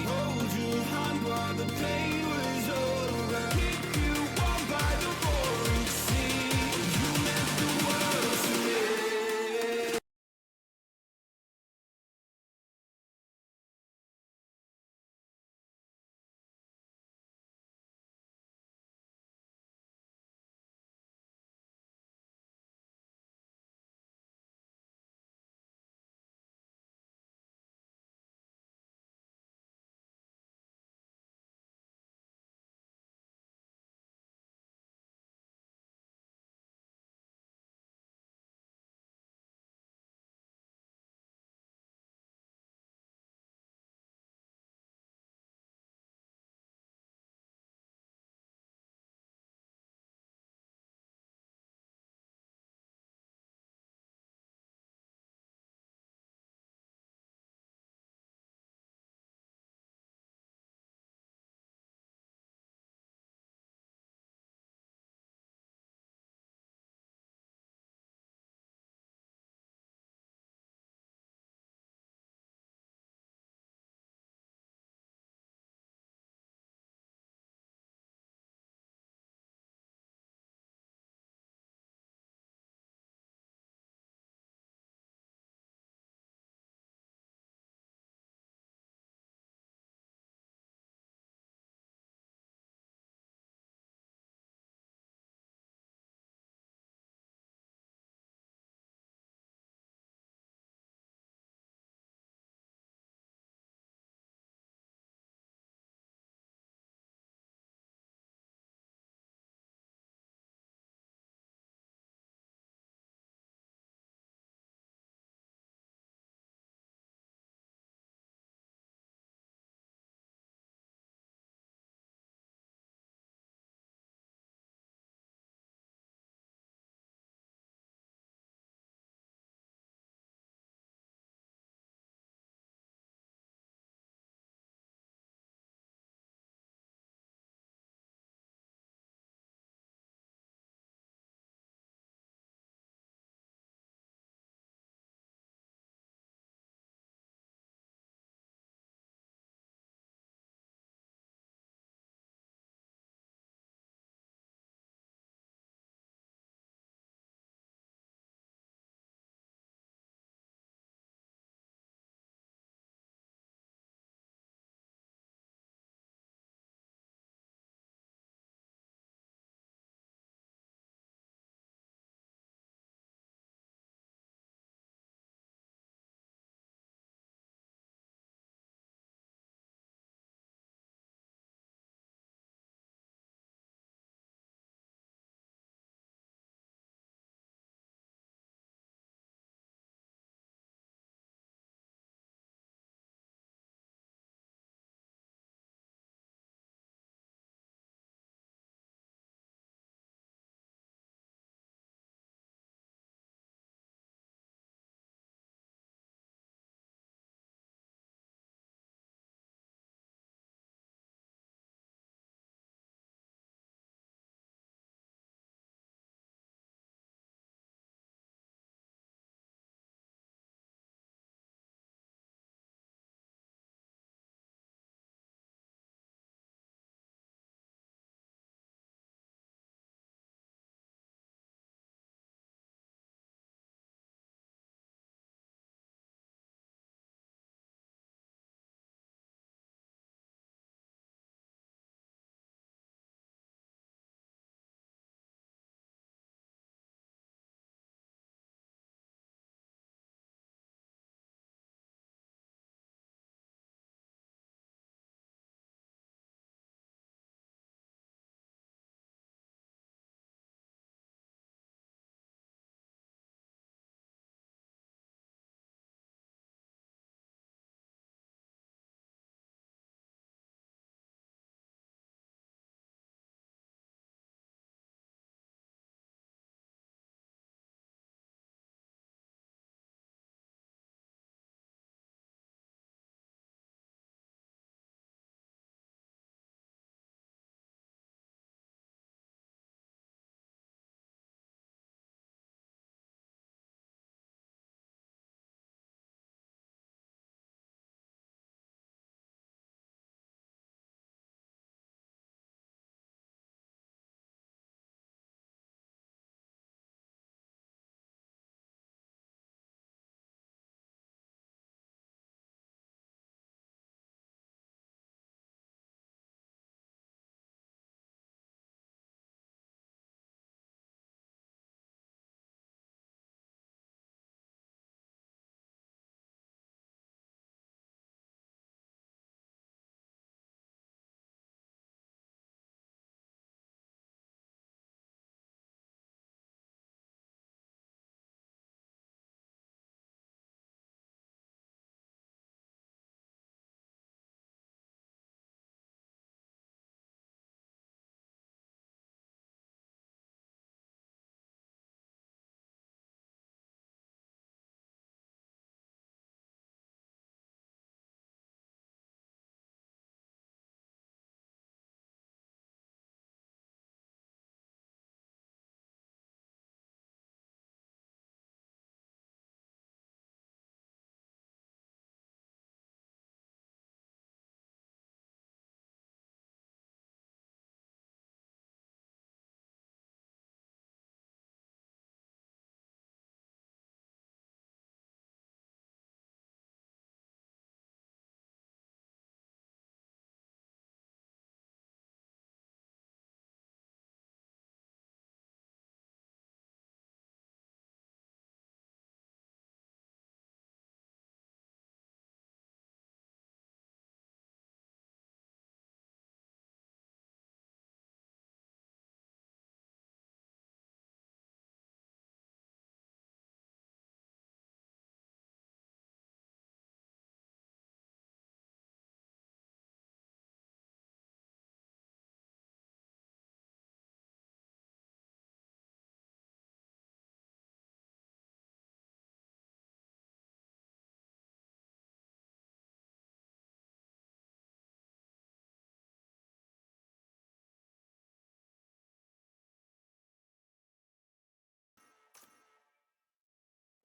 Speaker 3: Hold your hand while the pain was over. Keep you warm by the roaring sea. You meant the world to me.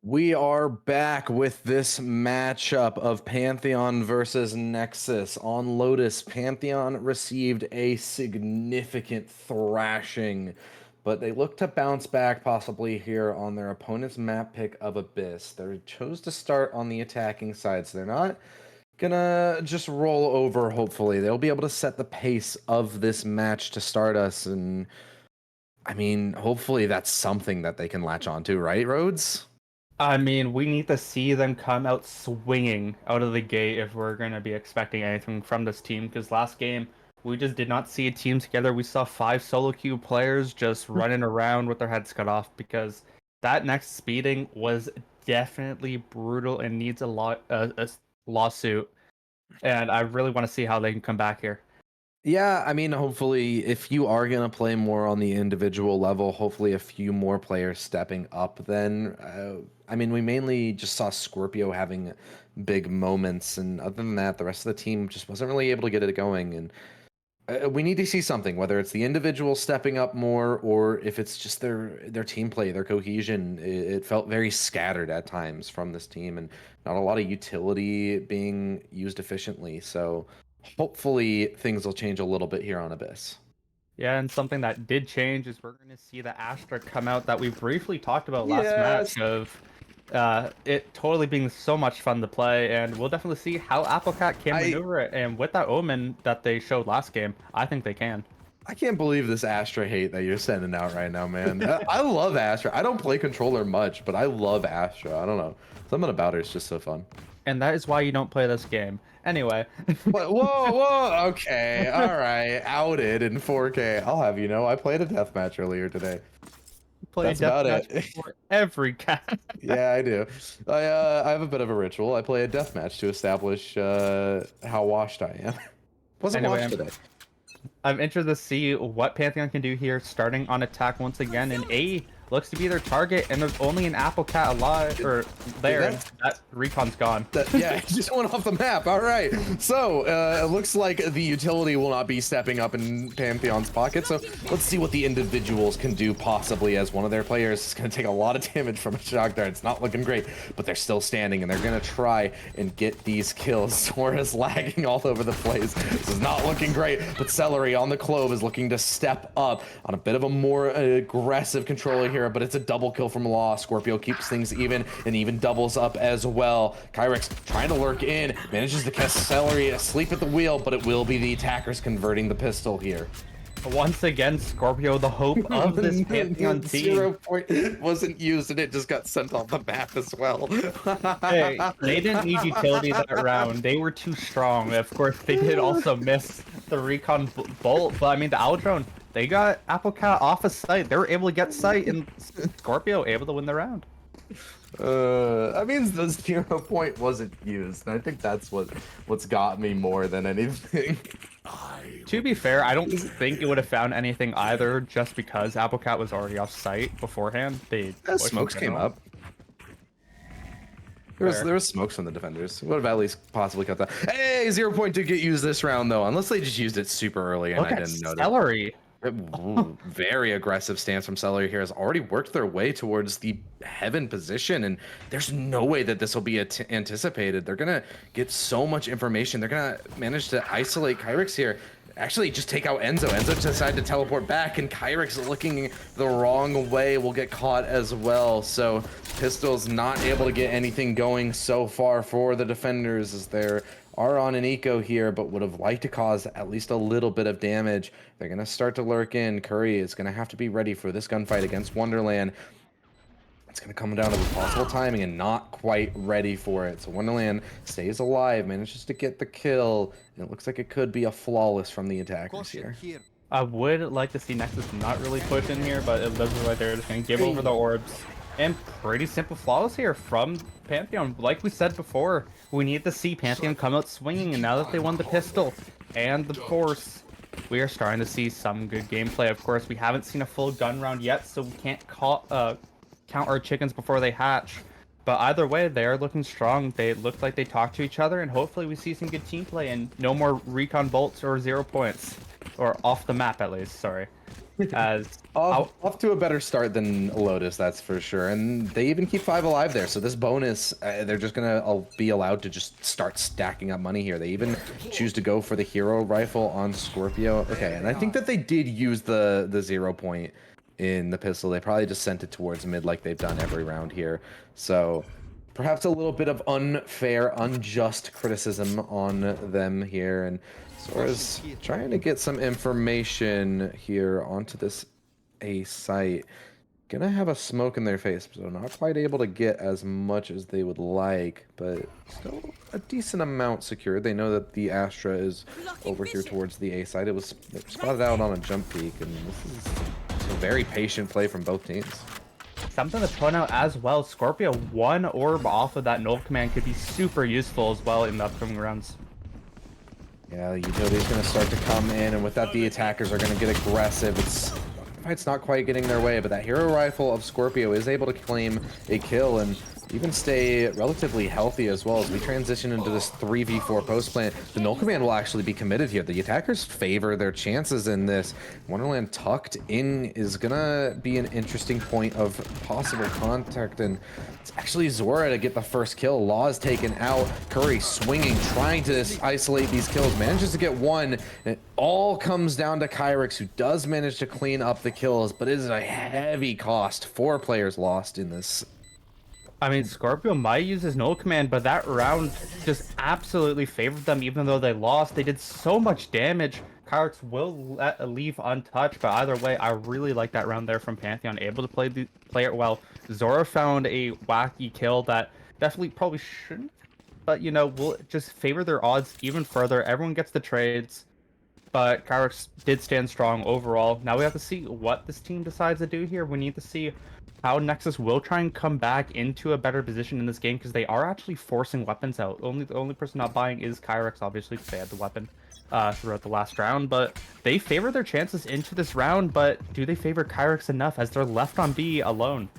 Speaker 4: We are back with this matchup of Pantheon versus Nexus. On Lotus, Pantheon received a significant thrashing, but they look to bounce back possibly here on their opponent's map pick of Abyss. They chose to start on the attacking side, so they're not gonna just roll over, hopefully. They'll be able to set the pace of this match to start us, and I mean, hopefully that's something that they can latch onto, right, Rhodes?
Speaker 5: I mean, we need to see them come out swinging out of the gate if we're going to be expecting anything from this team. Because last game, we just did not see a team together. We saw 5 solo queue players just running around with their heads cut off because that next speeding was definitely brutal and needs a lawsuit. And I really want to see how they can come back here.
Speaker 4: Yeah, I mean, hopefully, if you are going to play more on the individual level, hopefully a few more players stepping up then. I mean, we mainly just saw Scorpio having big moments, and other than that, the rest of the team just wasn't really able to get it going. And we need to see something, whether it's the individual stepping up more or if it's just their team play, their cohesion. It felt very scattered at times from this team, and not a lot of utility being used efficiently. So hopefully things will change a little bit here on Abyss.
Speaker 5: Yeah, and something that did change is we're going to see the Astra come out that we briefly talked about last
Speaker 4: Yes.
Speaker 5: match of it totally being so much fun to play, and we'll definitely see how Applecat can maneuver it. And with that Omen that they showed last game, I think they can.
Speaker 4: I can't believe this Astra hate that you're sending out right now, man. I love Astra. I don't play controller much, but I love Astra. I don't know. Something about her is just so fun.
Speaker 5: And that is why you don't play this game. Anyway.
Speaker 4: Whoa. Okay. All right. Outed in 4K. I'll have you know, I played a deathmatch earlier today.
Speaker 5: Play
Speaker 4: That's about it.
Speaker 5: for every cat.
Speaker 4: Yeah, I do. I have a bit of a ritual. I play a deathmatch to establish how washed I am. Wasn't
Speaker 5: Anyway,
Speaker 4: washed today.
Speaker 5: I'm interested to see what Pantheon can do here, starting on attack once again. And A looks to be their target, and there's only an Applecat alive or there. And that recon's gone.
Speaker 4: Yeah, it just went off the map. All right. So it looks like the utility will not be stepping up in Pantheon's pocket. So let's see what the individuals can do, possibly, as one of their players is going to take a lot of damage from a shock dart. It's not looking great, but they're still standing, and they're going to try and get these kills. Sora's lagging all over the place. This is not looking great, but Celery on the Clove is looking to step up on a bit of a more aggressive controller here, but it's a double kill from Law. Scorpio keeps things even and even doubles up as well. Kyrex trying to lurk in, manages to catch Celery asleep at the wheel, but it will be the attackers converting the pistol here.
Speaker 5: Once again, Scorpio, the hope of this Pantheon team.
Speaker 4: 0 point wasn't used, and it just got sent off the map as well.
Speaker 5: Hey, they didn't need utility that round. They were too strong. Of course, they did also miss the recon bolt, but I mean, the Aldrone, they got Applecat off of sight. They were able to get sight, and Scorpio able to win the round.
Speaker 4: That means the 0 point wasn't used, and I think that's what's got me more than anything.
Speaker 5: To be fair, I don't think it would have found anything either, just because Applecat was already off site beforehand.
Speaker 4: Smokes came up. There was smokes from the defenders. Would have at least possibly cut that. Hey, 0 point did get used this round though, unless they just used it super early and I didn't notice.
Speaker 5: Celery.
Speaker 4: Ooh, very aggressive stance from Celery here, has already worked their way towards the heaven position, and there's no way that this will be anticipated. They're gonna get so much information. They're gonna manage to isolate Kyrex here. Actually, just take out Enzo. Enzo decided to teleport back, and Kyrex looking the wrong way will get caught as well. So Pistol's not able to get anything going so far for the defenders, as they're are on an eco here, but would have liked to cause at least a little bit of damage. They're going to start to lurk in. Curry is going to have to be ready for this gunfight against Wonderland. It's going to come down to the possible timing and not quite ready for it. So Wonderland stays alive, manages to get the kill, and it looks like it could be a flawless from the attackers here.
Speaker 5: I would like to see Nexus not really push in here, but it doesn't look like they're just going to give over the orbs. And pretty simple flawless here from Pantheon. Like we said before, we need to see Pantheon come out swinging, and now that they won the pistol and the force, we are starting to see some good gameplay. Of course, we haven't seen a full gun round yet, so we can't count our chickens before they hatch. But either way, they are looking strong. They look like they talk to each other, and hopefully we see some good team play and no more recon bolts or 0 points. or off the map at least. Sorry, as
Speaker 4: Off to a better start than Lotus, that's for sure. And they even keep 5 alive there. So this bonus, they're just going to be allowed to just start stacking up money here. They even choose to go for the hero rifle on Scorpio. Okay, and I think that they did use the 0 point in the pistol. They probably just sent it towards mid like they've done every round here. So perhaps a little bit of unfair, unjust criticism on them here. And Sora's trying to get some information here onto this A site. Gonna have a smoke in their face, so not quite able to get as much as they would like, but still a decent amount secured. They know that the Astra is over here towards the A site. It was spotted out on a jump peak, and this is a very patient play from both teams.
Speaker 5: something to point out as well, Scorpio, one orb off of that null command could be super useful as well in the upcoming rounds.
Speaker 4: Yeah, the utility's going to start to come in, and with that, the attackers are going to get aggressive. It's not quite getting their way, but that hero rifle of Scorpio is able to claim a kill and even stay relatively healthy as well. As we transition into this 3v4 post plant, the null command will actually be committed here. The attackers favor their chances in this. Wonderland tucked in is gonna be an interesting point of possible contact, and it's actually Zora to get the first kill. Law is taken out. Curry swinging, trying to isolate these kills, manages to get one, and it all comes down to Kyrix, who does manage to clean up the kills, but it is a heavy cost. 4 players lost in this.
Speaker 5: I mean, Scorpio might use his null command, but that round just absolutely favored them. Even though they lost, they did so much damage. Kyrix will leave untouched, but either way, I really like that round there from Pantheon, able to play it well. Zora found a wacky kill that definitely probably shouldn't, but you know, will just favor their odds even further. Everyone gets the trades, but Kyrix did stand strong overall. Now we have to see what this team decides to do here. We need to see how Nexus will try and come back into a better position in this game, because they are actually forcing weapons out. The only person not buying is Kyrix, obviously, because they had the weapon throughout the last round. But they favor their chances into this round, but do they favor Kyrix enough as they're left on B alone?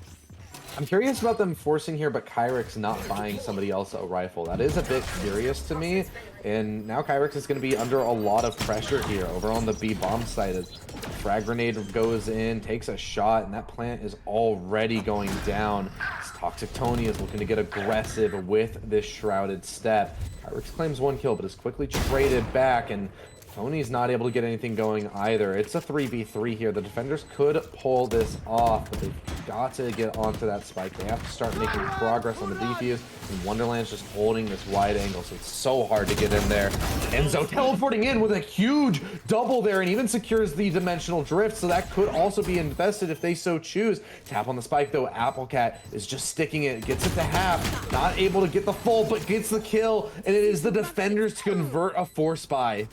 Speaker 4: I'm curious about them forcing here, but Kyrix not buying somebody else a rifle. That is a bit curious to me. And now Kyrix is going to be under a lot of pressure here over on the B bomb site. As frag grenade goes in, takes a shot, and that plant is already going down. This Toxic Tony is looking to get aggressive with this shrouded step. Kyrix claims 1 kill, but is quickly traded back, and Tony's not able to get anything going either. It's a 3v3 here. The defenders could pull this off, but they've got to get onto that spike. They have to start making progress on the defuse, and Wonderland's just holding this wide angle, so it's so hard to get in there. Enzo teleporting in with a huge double there, and even secures the dimensional drift, so that could also be invested if they so choose. Tap on the spike, though. Applecat is just sticking it, gets it to half, not able to get the full, but gets the kill, and it is the defenders to convert a force buy.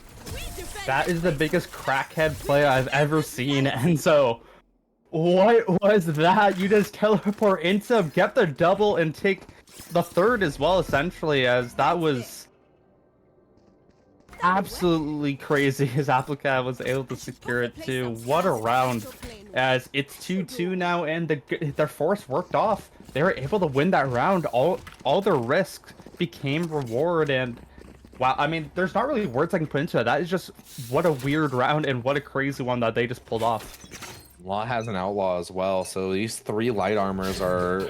Speaker 5: That is the biggest crackhead play I've ever seen, Enzo. What was that? You just teleport into him, get the double, and take the third as well, essentially, as that was absolutely crazy. His Applecat was able to secure it too. What a round, as it's 2-2 now, and their force worked off. They were able to win that round. All their risks became reward, and wow, I mean, there's not really words I can put into it. That is just what a weird round and what a crazy one that they just pulled off.
Speaker 4: Law has an outlaw as well, so these 3 light armors are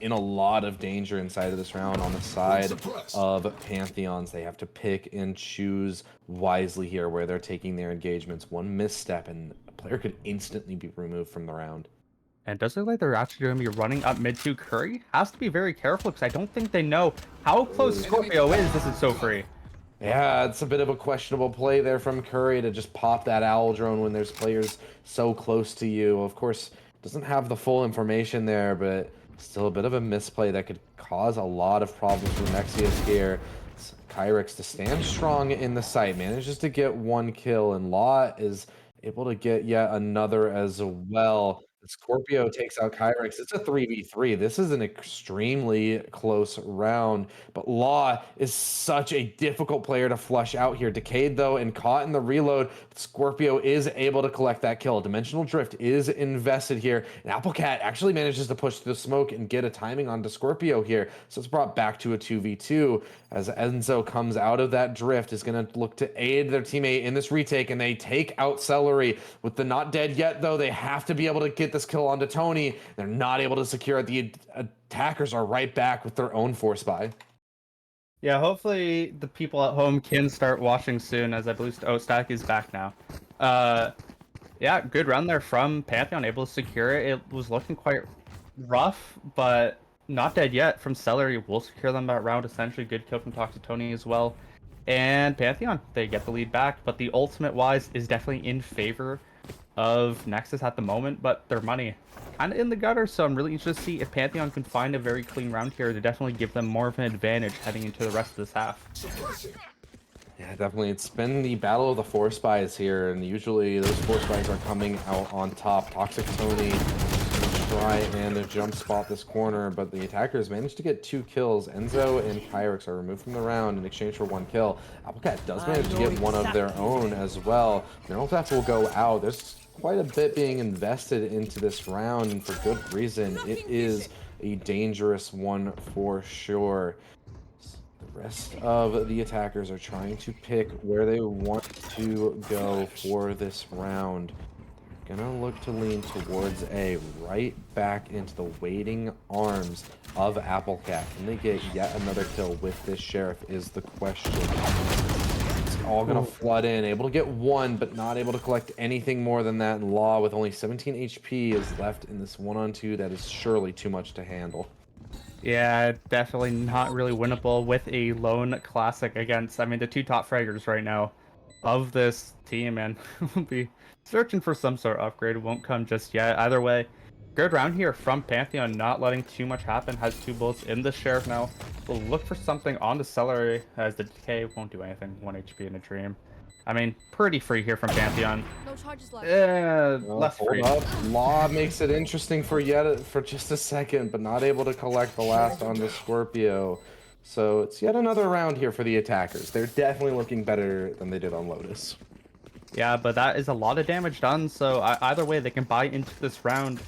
Speaker 4: in a lot of danger inside of this round. On the side of Pantheons, they have to pick and choose wisely here where they're taking their engagements. One misstep and a player could instantly be removed from the round.
Speaker 5: And it does look like they're actually going to be running up mid to Curry. Has to be very careful, because I don't think they know how close Scorpio is. This is so free.
Speaker 4: Yeah, it's a bit of a questionable play there from Curry to just pop that owl drone when there's players so close to you. Of course, doesn't have the full information there, but still a bit of a misplay that could cause a lot of problems for Nexus here. It's Kyrix to stand strong in the site, manages to get 1 kill, and Law is able to get yet another as well. Scorpio takes out Kyrex. It's a 3v3. This is an extremely close round, but Law is such a difficult player to flush out here. Decayed, though, and caught in the reload. Scorpio is able to collect that kill. Dimensional Drift is invested here, and Applecat actually manages to push through the smoke and get a timing onto Scorpio here. So it's brought back to a 2v2 as Enzo comes out of that drift, is going to look to aid their teammate in this retake, and they take out Celery. With the not dead yet, though, they have to be able to get this kill onto Tony. They're not able to secure it. The attackers are right back with their own force buy.
Speaker 5: Yeah, hopefully the people at home can start watching soon, as I believe Stack is back now. Yeah, good run there from Pantheon, able to secure it. It was looking quite rough, but not dead yet from Celery. Will secure them that round, essentially. Good kill from Toxic Tony as well. And Pantheon, they get the lead back, but the ultimate wise is definitely in favor of Nexus at the moment, but their money kind of in the gutter, so I'm really interested to see if Pantheon can find a very clean round here to definitely give them more of an advantage heading into the rest of this half.
Speaker 4: Yeah, definitely. It's been the battle of the force buys here, and usually those force buys are coming out on top. Toxic Tony try and jump spot this corner, but the attackers managed to get 2 kills. Enzo and Kyrex are removed from the round in exchange for 1 kill. Applecat does manage to get one of their own as well. Neurotheft will go out. There's quite a bit being invested into this round, and for good reason. It is a dangerous one for sure. The rest of the attackers are trying to pick where they want to go for this round. Gonna look to lean towards A, right back into the waiting arms of Applecat. Can they get yet another kill with this Sheriff is the question. It's all gonna flood in, able to get 1, but not able to collect anything more than that. And Law, with only 17 HP, is left in this 1-on-2 that is surely too much to handle.
Speaker 5: Yeah, definitely not really winnable with a lone classic against, I mean, the 2 top fraggers right now of this team, and we'll be searching for some sort of upgrade. It won't come just yet. Either way, good round here from Pantheon, not letting too much happen. Has 2 bullets in the Sheriff now. We'll look for something on the Celery, as the Decay won't do anything. 1 HP in a Dream. I mean, pretty free here from Pantheon.
Speaker 6: No charges left.
Speaker 5: Yeah,
Speaker 4: Well,
Speaker 5: less
Speaker 4: hold
Speaker 5: free.
Speaker 4: up. Law makes it interesting for just a second, but not able to collect the last on the Scorpio. So it's yet another round here for the attackers. They're definitely looking better than they did on Lotus.
Speaker 5: Yeah, but that is a lot of damage done, so either way, they can buy into this round.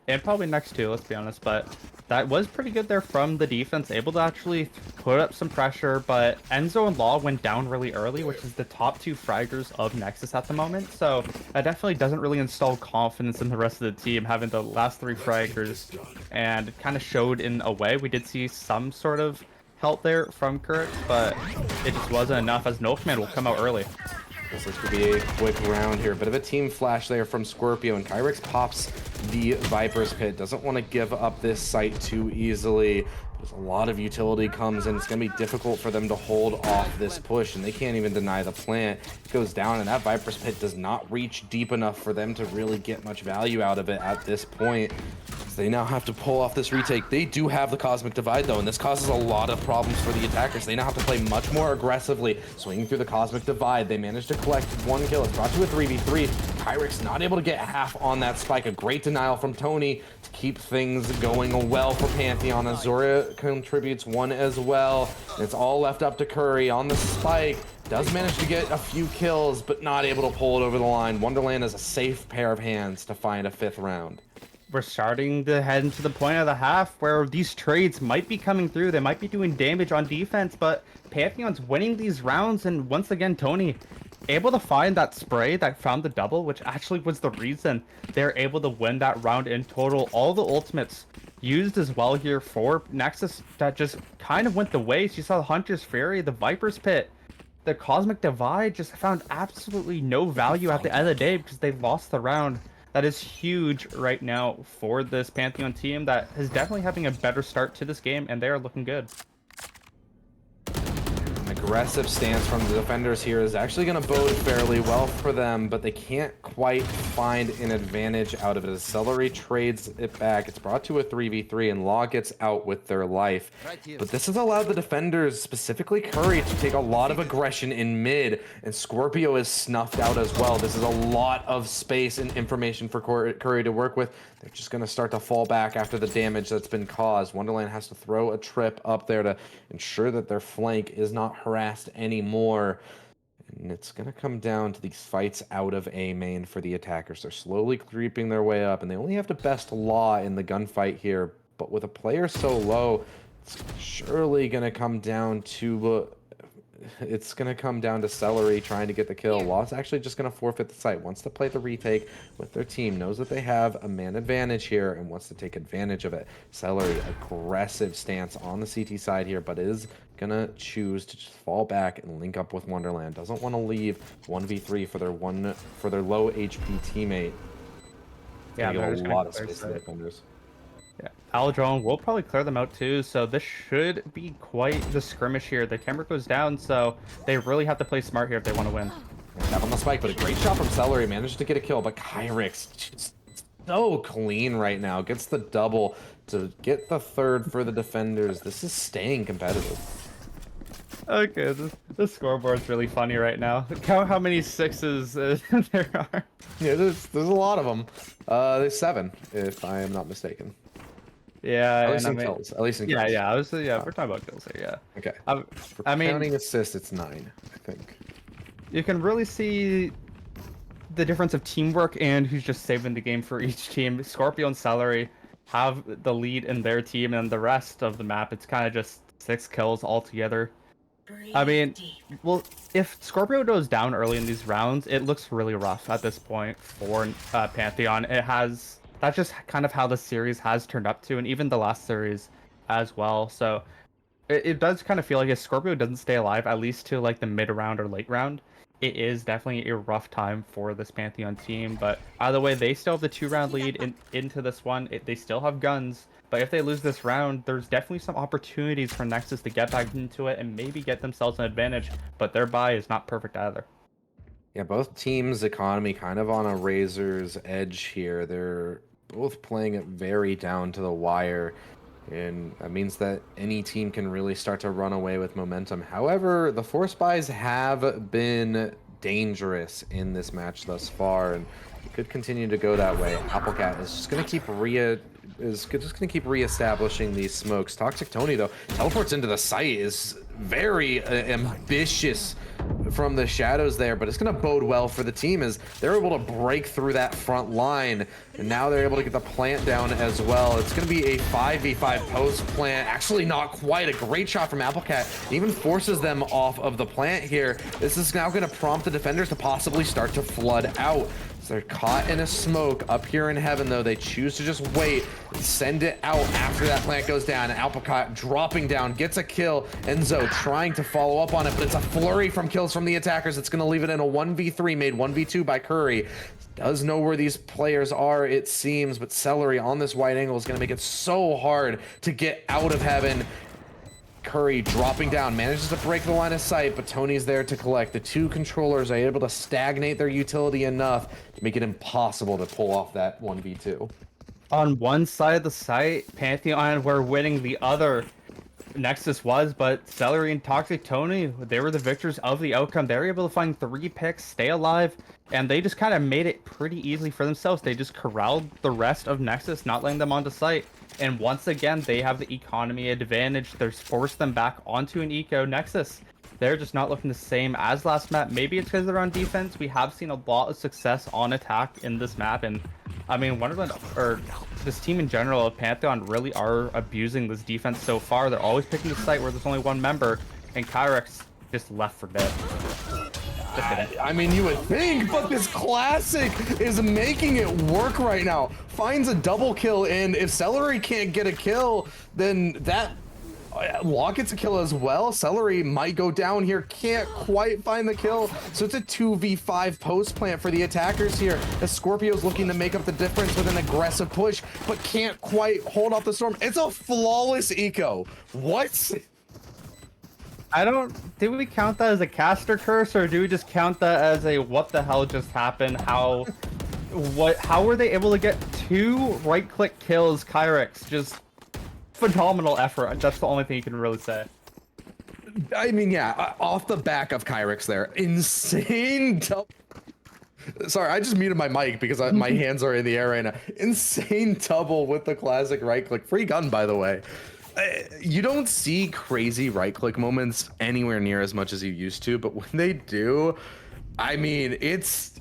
Speaker 5: And probably next 2, let's be honest, but that was pretty good there from the defense, able to actually put up some pressure, but Enzo and Law went down really early, which is the top 2 fraggers of Nexus at the moment, so that definitely doesn't really install confidence in the rest of the team, having the last 3 fraggers, and it kind of showed in a way. We did see some sort of help there from Kurt, but it just wasn't enough, as No Command will come out early.
Speaker 4: This could be a quick round here. Bit of a team flash there from Scorpio, and Kyrex pops the Viper's Pit. Doesn't want to give up this site too easily. There's a lot of utility comes in. It's going to be difficult for them to hold off this push, and they can't even deny the plant. It goes down, and that Viper's Pit does not reach deep enough for them to really get much value out of it at this point. They now have to pull off this retake. They do have the Cosmic Divide, though, and this causes a lot of problems for the attackers. They now have to play much more aggressively, swinging through the Cosmic Divide. They managed to collect 1 kill. It's brought to a 3v3. Kyrex not able to get half on that spike. A great denial from Tony to keep things going well for Pantheon. Azura contributes 1 as well. And it's all left up to Curry on the spike. Does manage to get a few kills, but not able to pull it over the line. Wonderland is a safe pair of hands to find a 5th round.
Speaker 5: We're starting to head into the point of the half where these trades might be coming through. They might be doing damage on defense, but Pantheon's winning these rounds, and once again, Tony able to find that spray that found the double, which actually was the reason they're able to win that round in total. All the ultimates used as well here for Nexus that just kind of went the waste. You saw the Hunter's Fury, the Viper's Pit, the Cosmic Divide just found absolutely no value at the end of the day because they lost the round. That is huge right now for this Pantheon team that is definitely having a better start to this game, and they are looking good.
Speaker 4: A aggressive stance from the defenders here is actually going to bode fairly well for them, but they can't quite find an advantage out of it as Celery trades it back. It's brought to a 3v3 and Law gets out with their life. But this has allowed the defenders, specifically Curry, to take a lot of aggression in mid, and Scorpio is snuffed out as well. This is a lot of space and information for Curry to work with. They're just going to start to fall back after the damage that's been caused. Wonderland has to throw a trip up there to ensure that their flank is not harassed anymore. And it's going to come down to these fights out of A main for the attackers. They're slowly creeping their way up, and they only have to best Law in the gunfight here. But with a player so low, it's surely going to come down to... it's going to come down to Celery trying to get the kill. Law's actually just going to forfeit the site. Wants to play the retake with their team. Knows that they have a man advantage here and wants to take advantage of it. Celery, aggressive stance on the CT side here, but is going to choose to just fall back and link up with Wonderland. Doesn't want to leave 1v3 for their low HP teammate.
Speaker 5: Yeah,
Speaker 4: there's a lot of space to the defenders.
Speaker 5: Yeah, Aldrone will probably clear them out too, so this should be quite the skirmish here. The camera goes down, so they really have to play smart here if they want to win.
Speaker 4: Tap on the spike, but a great shot from Celery. Managed to get a kill, but Kyrix just so clean right now. Gets the double to get the third for the defenders. This is staying competitive.
Speaker 5: Okay, the scoreboard's really funny right now. Count how many sixes there are.
Speaker 4: Yeah, there's a lot of them. There's 7, if I am not mistaken.
Speaker 5: Yeah,
Speaker 4: at least in kills. At least in kills.
Speaker 5: Yeah. We're talking about kills here. Yeah.
Speaker 4: Okay.
Speaker 5: I mean,
Speaker 4: counting assists, it's 9, I think.
Speaker 5: You can really see the difference of teamwork and who's just saving the game for each team. Scorpio and Celery have the lead in their team, and the rest of the map, it's kind of just 6 kills altogether. I mean, well, if Scorpio goes down early in these rounds, it looks really rough at this point for Pantheon. That's just kind of how the series has turned up to, and even the last series as well. So it does kind of feel like if Scorpio doesn't stay alive, at least to like the mid round or late round, it is definitely a rough time for this Pantheon team. But either way, they still have the 2-round lead into this one. They still have guns. But if they lose this round, there's definitely some opportunities for Nexus to get back into it and maybe get themselves an advantage. But their buy is not perfect either.
Speaker 4: Yeah, both teams' economy kind of on a razor's edge here. They're both playing it very down to the wire. And that means that any team can really start to run away with momentum. However, the force buys have been dangerous in this match thus far, and it could continue to go that way. Applecat is just going to keep reestablishing these smokes. Toxic Tony, though, teleports into the site, is very ambitious from the shadows there, but it's going to bode well for the team as they're able to break through that front line, and now they're able to get the plant down as well. It's going to be a 5v5 post plant. Actually, not quite. A great shot from Applecat. It even forces them off of the plant here. This is now going to prompt the defenders to possibly start to flood out. They're caught in a smoke up here in heaven, though. They choose to just wait and send it out after that plant goes down. Applecott dropping down, gets a kill. Enzo trying to follow up on it, but it's a flurry from kills from the attackers. It's going to leave it in a 1v3, made 1v2 by Curry. Does know where these players are, it seems, but Celery on this wide angle is going to make it so hard to get out of heaven. Curry dropping down, manages to break the line of sight, but Tony's there to collect. The two controllers are able to stagnate their utility enough to make it impossible to pull off that 1v2.
Speaker 5: On one side of the site, Pantheon were winning, the other Nexus was, but Celery and Toxic Tony, they were the victors of the outcome. They were able to find 3 picks, stay alive, and they just kind of made it pretty easy for themselves. They just corralled the rest of Nexus, not letting them onto site. And once again, they have the economy advantage. They're forced them back onto an eco. Nexus, they're just not looking the same as last map. Maybe it's because they're on defense. We have seen a lot of success on attack in this map. And I mean, Wonderland, or this team in general of Pantheon, really are abusing this defense so far. They're always picking the site where there's only one member, and Kyrix just left for dead.
Speaker 4: I mean, you would think, but this classic is making it work right now. Finds a double kill, and if Celery can't get a kill, then that Law gets a kill as well. Celery might go down here, can't quite find the kill, so it's a 2v5 post plant for the attackers here. As Scorpio's looking to make up the difference with an aggressive push, but can't quite hold off the storm. It's a flawless eco. What?
Speaker 5: I don't. Do we count that as a caster curse, or do we just count that as a what the hell just happened? How were they able to get 2 right-click kills? Kyrex, just phenomenal effort. That's the only thing you can really say.
Speaker 4: I mean, yeah, off the back of Kyrex there, insane. Sorry, I just muted my mic because my hands are in the air right now. Insane double with the classic right-click. Free gun, by the way. You don't see crazy right-click moments anywhere near as much as you used to, but when they do, I mean, it's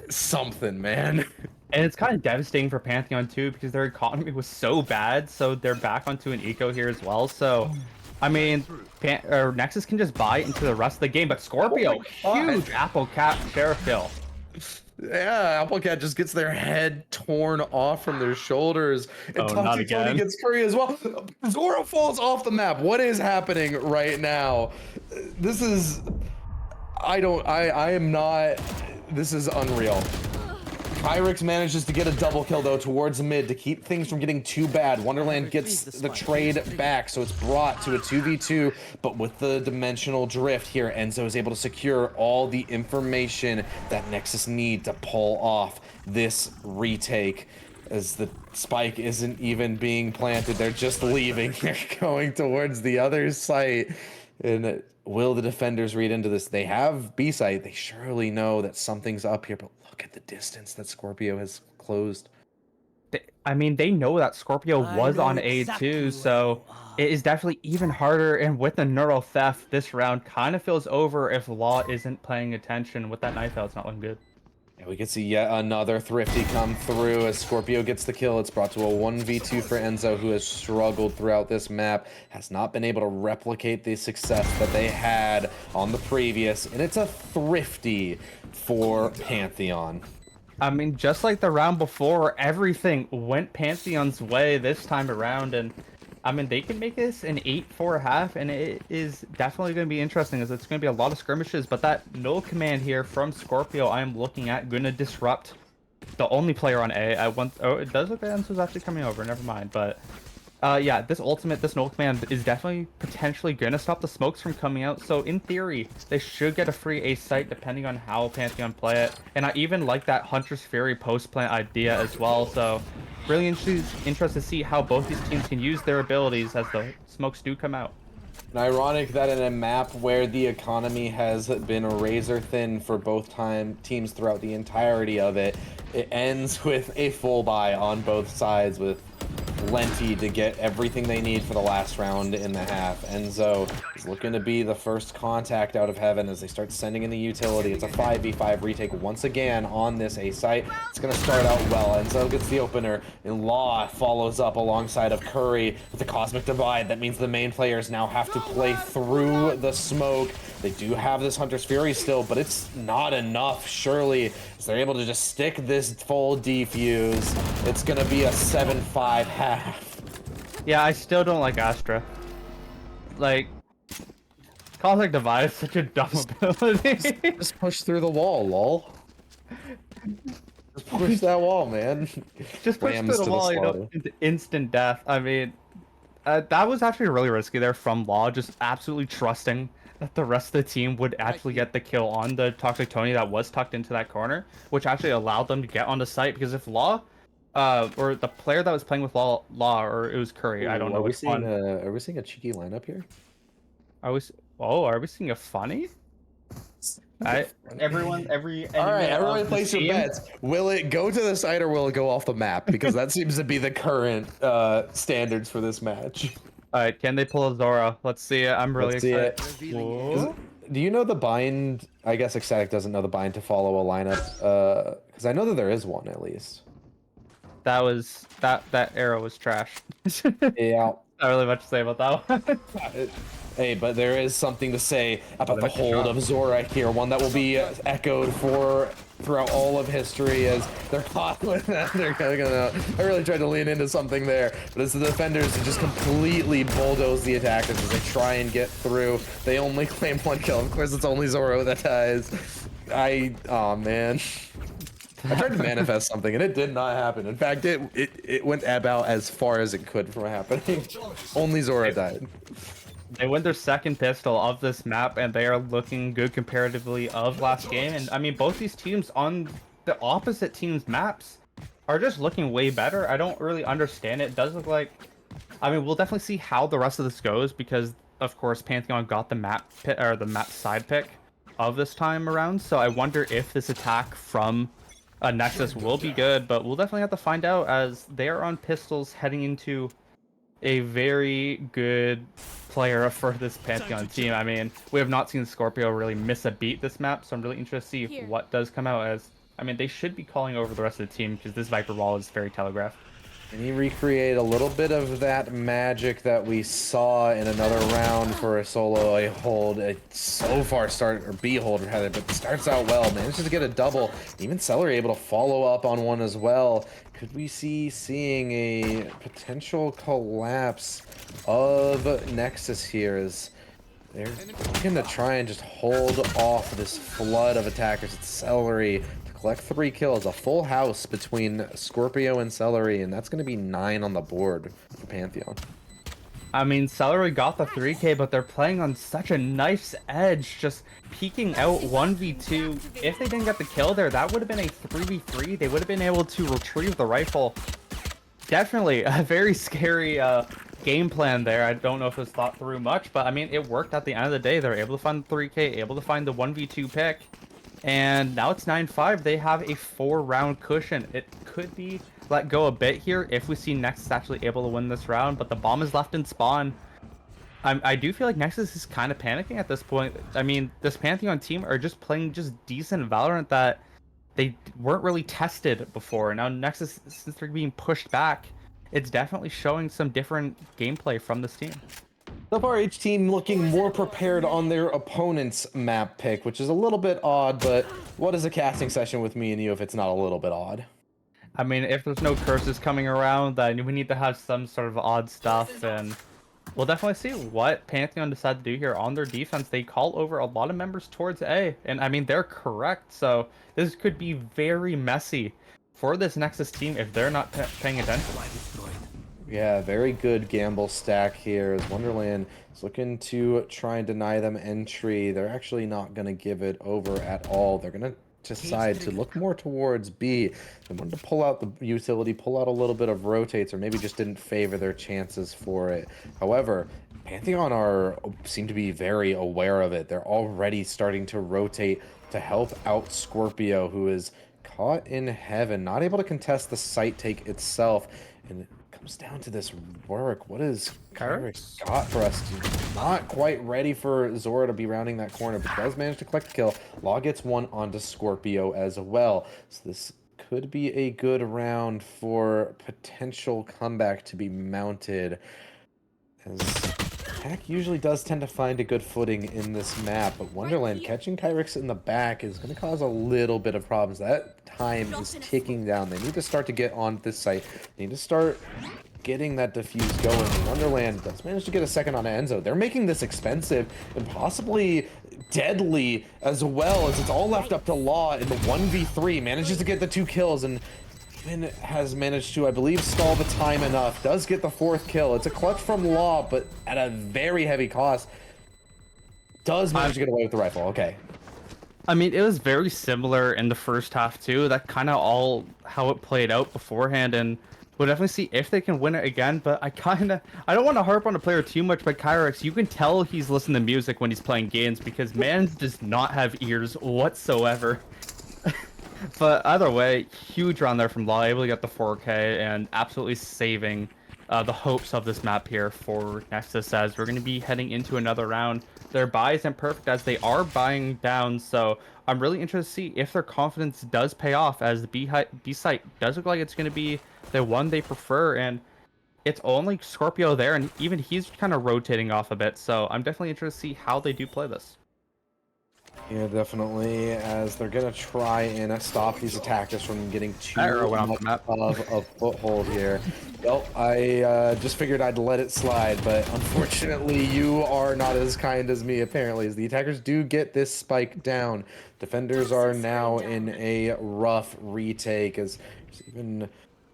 Speaker 4: something, man.
Speaker 5: And it's kind of devastating for Pantheon too, because their economy was so bad, so they're back onto an eco here as well. So, I mean, Nexus can just buy into the rest of the game, but Scorpio, huge Apple Cap Sheriff kill.
Speaker 4: Yeah, Applecat just gets their head torn off from their shoulders. And
Speaker 5: not
Speaker 4: Tony gets Curry as well. Zoro falls off the map. What is happening right now? This is... I am not... This is unreal. Kyrex manages to get a double kill though towards mid to keep things from getting too bad. Wonderland gets the trade back, so it's brought to a 2v2, but with the dimensional drift here, Enzo is able to secure all the information that Nexus need to pull off this retake. As the spike isn't even being planted, they're just leaving. They're going towards the other site. And will the defenders read into this? They have B site. They surely know that something's up here, but look at the distance that Scorpio has closed.
Speaker 5: I mean, they know that Scorpio was on A2, so it is definitely even harder. And with the neural theft, this round kind of feels over if Law isn't paying attention. With that knife out, it's not looking good.
Speaker 4: Yeah, we can see yet another Thrifty come through as Scorpio gets the kill. It's brought to a 1v2 for Enzo, who has struggled throughout this map, has not been able to replicate the success that they had on the previous, and it's a Thrifty for Pantheon.
Speaker 5: I mean, just like the round before, everything went Pantheon's way this time around, and I mean, they can make this an 8-4 half, and it is definitely going to be interesting, as it's going to be a lot of skirmishes, but that null command here from Scorpio I'm looking at going to disrupt the only player on A. Oh, it does look like Enzo's actually coming over, never mind, but yeah, this null command is definitely potentially going to stop the smokes from coming out, so in theory, they should get a free A site depending on how Pantheon play it, and I even like that Hunter's Fury post-plant idea as well, so really interested to see how both these teams can use their abilities as the smokes do come out.
Speaker 4: And ironic that in a map where the economy has been razor thin for both teams throughout the entirety of it, it ends with a full buy on both sides with plenty to get everything they need for the last round in the half. Enzo is looking to be the first contact out of heaven as they start sending in the utility. It's a 5v5 retake once again on this A site. It's going to start out well. Enzo gets the opener, and Law follows up alongside of Curry with the Cosmic Divide. That means the main players now have to play through the smoke. They do have this Hunter's Fury still, but it's not enough, surely, as they're able to just stick this full defuse. It's going to be a 7-5 half.
Speaker 5: Yeah, I still don't like Astra. Like, Cosmic Divide is such a dumb ability.
Speaker 4: Just push through the wall, lol. Just push that wall, man.
Speaker 5: Just push through the wall, you know, into instant death. I mean, that was actually really risky there from Law, just absolutely trusting that the rest of the team would actually get the kill on the Toxic Tony that was tucked into that corner, which actually allowed them to get on the site, because if Law, or the player that was playing with Law, or it was Curry, I don't know which one.
Speaker 4: Are we seeing a cheeky lineup here?
Speaker 5: Are we seeing a funny? Everyone
Speaker 4: place your bets. Will it go to the site or will it go off the map? Because that seems to be the current standards for this match.
Speaker 5: Alright, can they pull a Zora? Let's see it. I'm really excited.
Speaker 4: Do you know the bind? I guess Ecstatic doesn't know the bind to follow a lineup. Because I know that there is one at least.
Speaker 5: That arrow was trash.
Speaker 4: Yeah.
Speaker 5: Not really much to say about that one.
Speaker 4: Hey, but there is something to say about the hold of Zora here, one that will be echoed throughout all of history as they're caught with that. They're gonna. I really tried to lean into something there, but it's the defenders who just completely bulldoze the attackers as they try and get through. They only claim one kill. Of course, it's only Zoro that dies. Oh man. I tried to manifest something and it did not happen. In fact, it went about as far as it could from happening. Only Zora died.
Speaker 5: They win their second pistol of this map, and they are looking good comparatively of last game. And I mean, both these teams on the opposite teams' maps are just looking way better. I don't really understand it. It does look like, I mean, we'll definitely see how the rest of this goes because, of course, Pantheon got the map pit or the map side pick of this time around. So I wonder if this attack from Nexus will be good, but we'll definitely have to find out as they are on pistols heading into a very good player for this Pantheon team. I mean, we have not seen Scorpio really miss a beat this map, so I'm really interested to see what does come out as. I mean, they should be calling over the rest of the team because this Viper wall is very telegraphed.
Speaker 4: And he recreate a little bit of that magic that we saw in another round for a solo A hold. It so far or B hold rather, but starts out well, manages to get a double. Even Celery able to follow up on one as well. Could we seeing a potential collapse of Nexus here as they're looking to try and just hold off this flood of attackers. It's Celery to collect 3 kills, a full house between Scorpio and Celery, and that's going to be 9 on the board for Pantheon.
Speaker 5: I mean, Celery got the 3K, but they're playing on such a nice edge, just peeking out 1v2. If they didn't get the kill there, that would have been a 3v3. They would have been able to retrieve the rifle. Definitely a very scary game plan there. I don't know if it was thought through much, but I mean, it worked at the end of the day. They're able to find the 3K, able to find the 1v2 pick, and now it's 9-5. They have a 4-round cushion. It could be let go a bit here if we see Nexus actually able to win this round, but the bomb is left in spawn. I do feel like Nexus is kind of panicking at this point. I mean, this Pantheon team are just playing just decent Valorant that they weren't really tested before. Now Nexus, since they're being pushed back, it's definitely showing some different gameplay from this team.
Speaker 4: So far, each team looking more prepared on their opponent's map pick, which is a little bit odd, but what is a casting session with me and you if it's not a little bit odd?
Speaker 5: I mean, if there's no curses coming around, then we need to have some sort of odd stuff, and we'll definitely see what Pantheon decide to do here on their defense. They call over a lot of members towards A, and I mean, they're correct, so this could be very messy for this Nexus team if they're not paying attention.
Speaker 4: Yeah, very good gamble stack here as Wonderland is looking to try and deny them entry. They're actually not going to give it over at all. They're going to decide to look more towards B. They wanted to pull out the utility, pull out a little bit of rotates, or maybe just didn't favor their chances for it. However, Pantheon seem to be very aware of it. They're already starting to rotate to help out Scorpio, who is caught in heaven, not able to contest the site take itself. And it comes down to this work. What is Kyrex got for us? Not quite ready for Zora to be rounding that corner, but does manage to collect the kill. Law gets one onto Scorpio as well. So this could be a good round for potential comeback to be mounted, as attack usually does tend to find a good footing in this map, but Wonderland catching Kyrex in the back is going to cause a little bit of problems. That time is ticking down. They need to start to get on this site. They need to start getting that defuse going. Wonderland does manage to get a second on Enzo. They're making this expensive and possibly deadly as well, as it's all left up to Law in the 1v3. Manages to get the 2 kills and even has managed to, I believe, stall the time enough. Does get the 4th kill. It's a clutch from Law, but at a very heavy cost. Does manage to get away with the rifle. Okay.
Speaker 5: I mean, it was very similar in the first half too. That kind of all how it played out beforehand, and we'll definitely see if they can win it again. But I don't want to harp on the player too much, but Kyrex, you can tell he's listening to music when he's playing games because man does not have ears whatsoever. But either way, huge round there from Law, able to get the 4K and absolutely saving the hopes of this map here for Nexus, as we're going to be heading into another round. Their buy isn't perfect as they are buying down, so I'm really interested to see if their confidence does pay off, as the B site does look like it's going to be the one they prefer, and it's only Scorpio there, and even he's kind of rotating off a bit, so I'm definitely interested to see how they do play this.
Speaker 4: Yeah, definitely, as they're going to try and stop these attackers from getting too much of a foothold here. Well, I just figured I'd let it slide, but unfortunately you are not as kind as me, apparently, as the attackers do get this spike down. Defenders are now in a rough retake, as there's even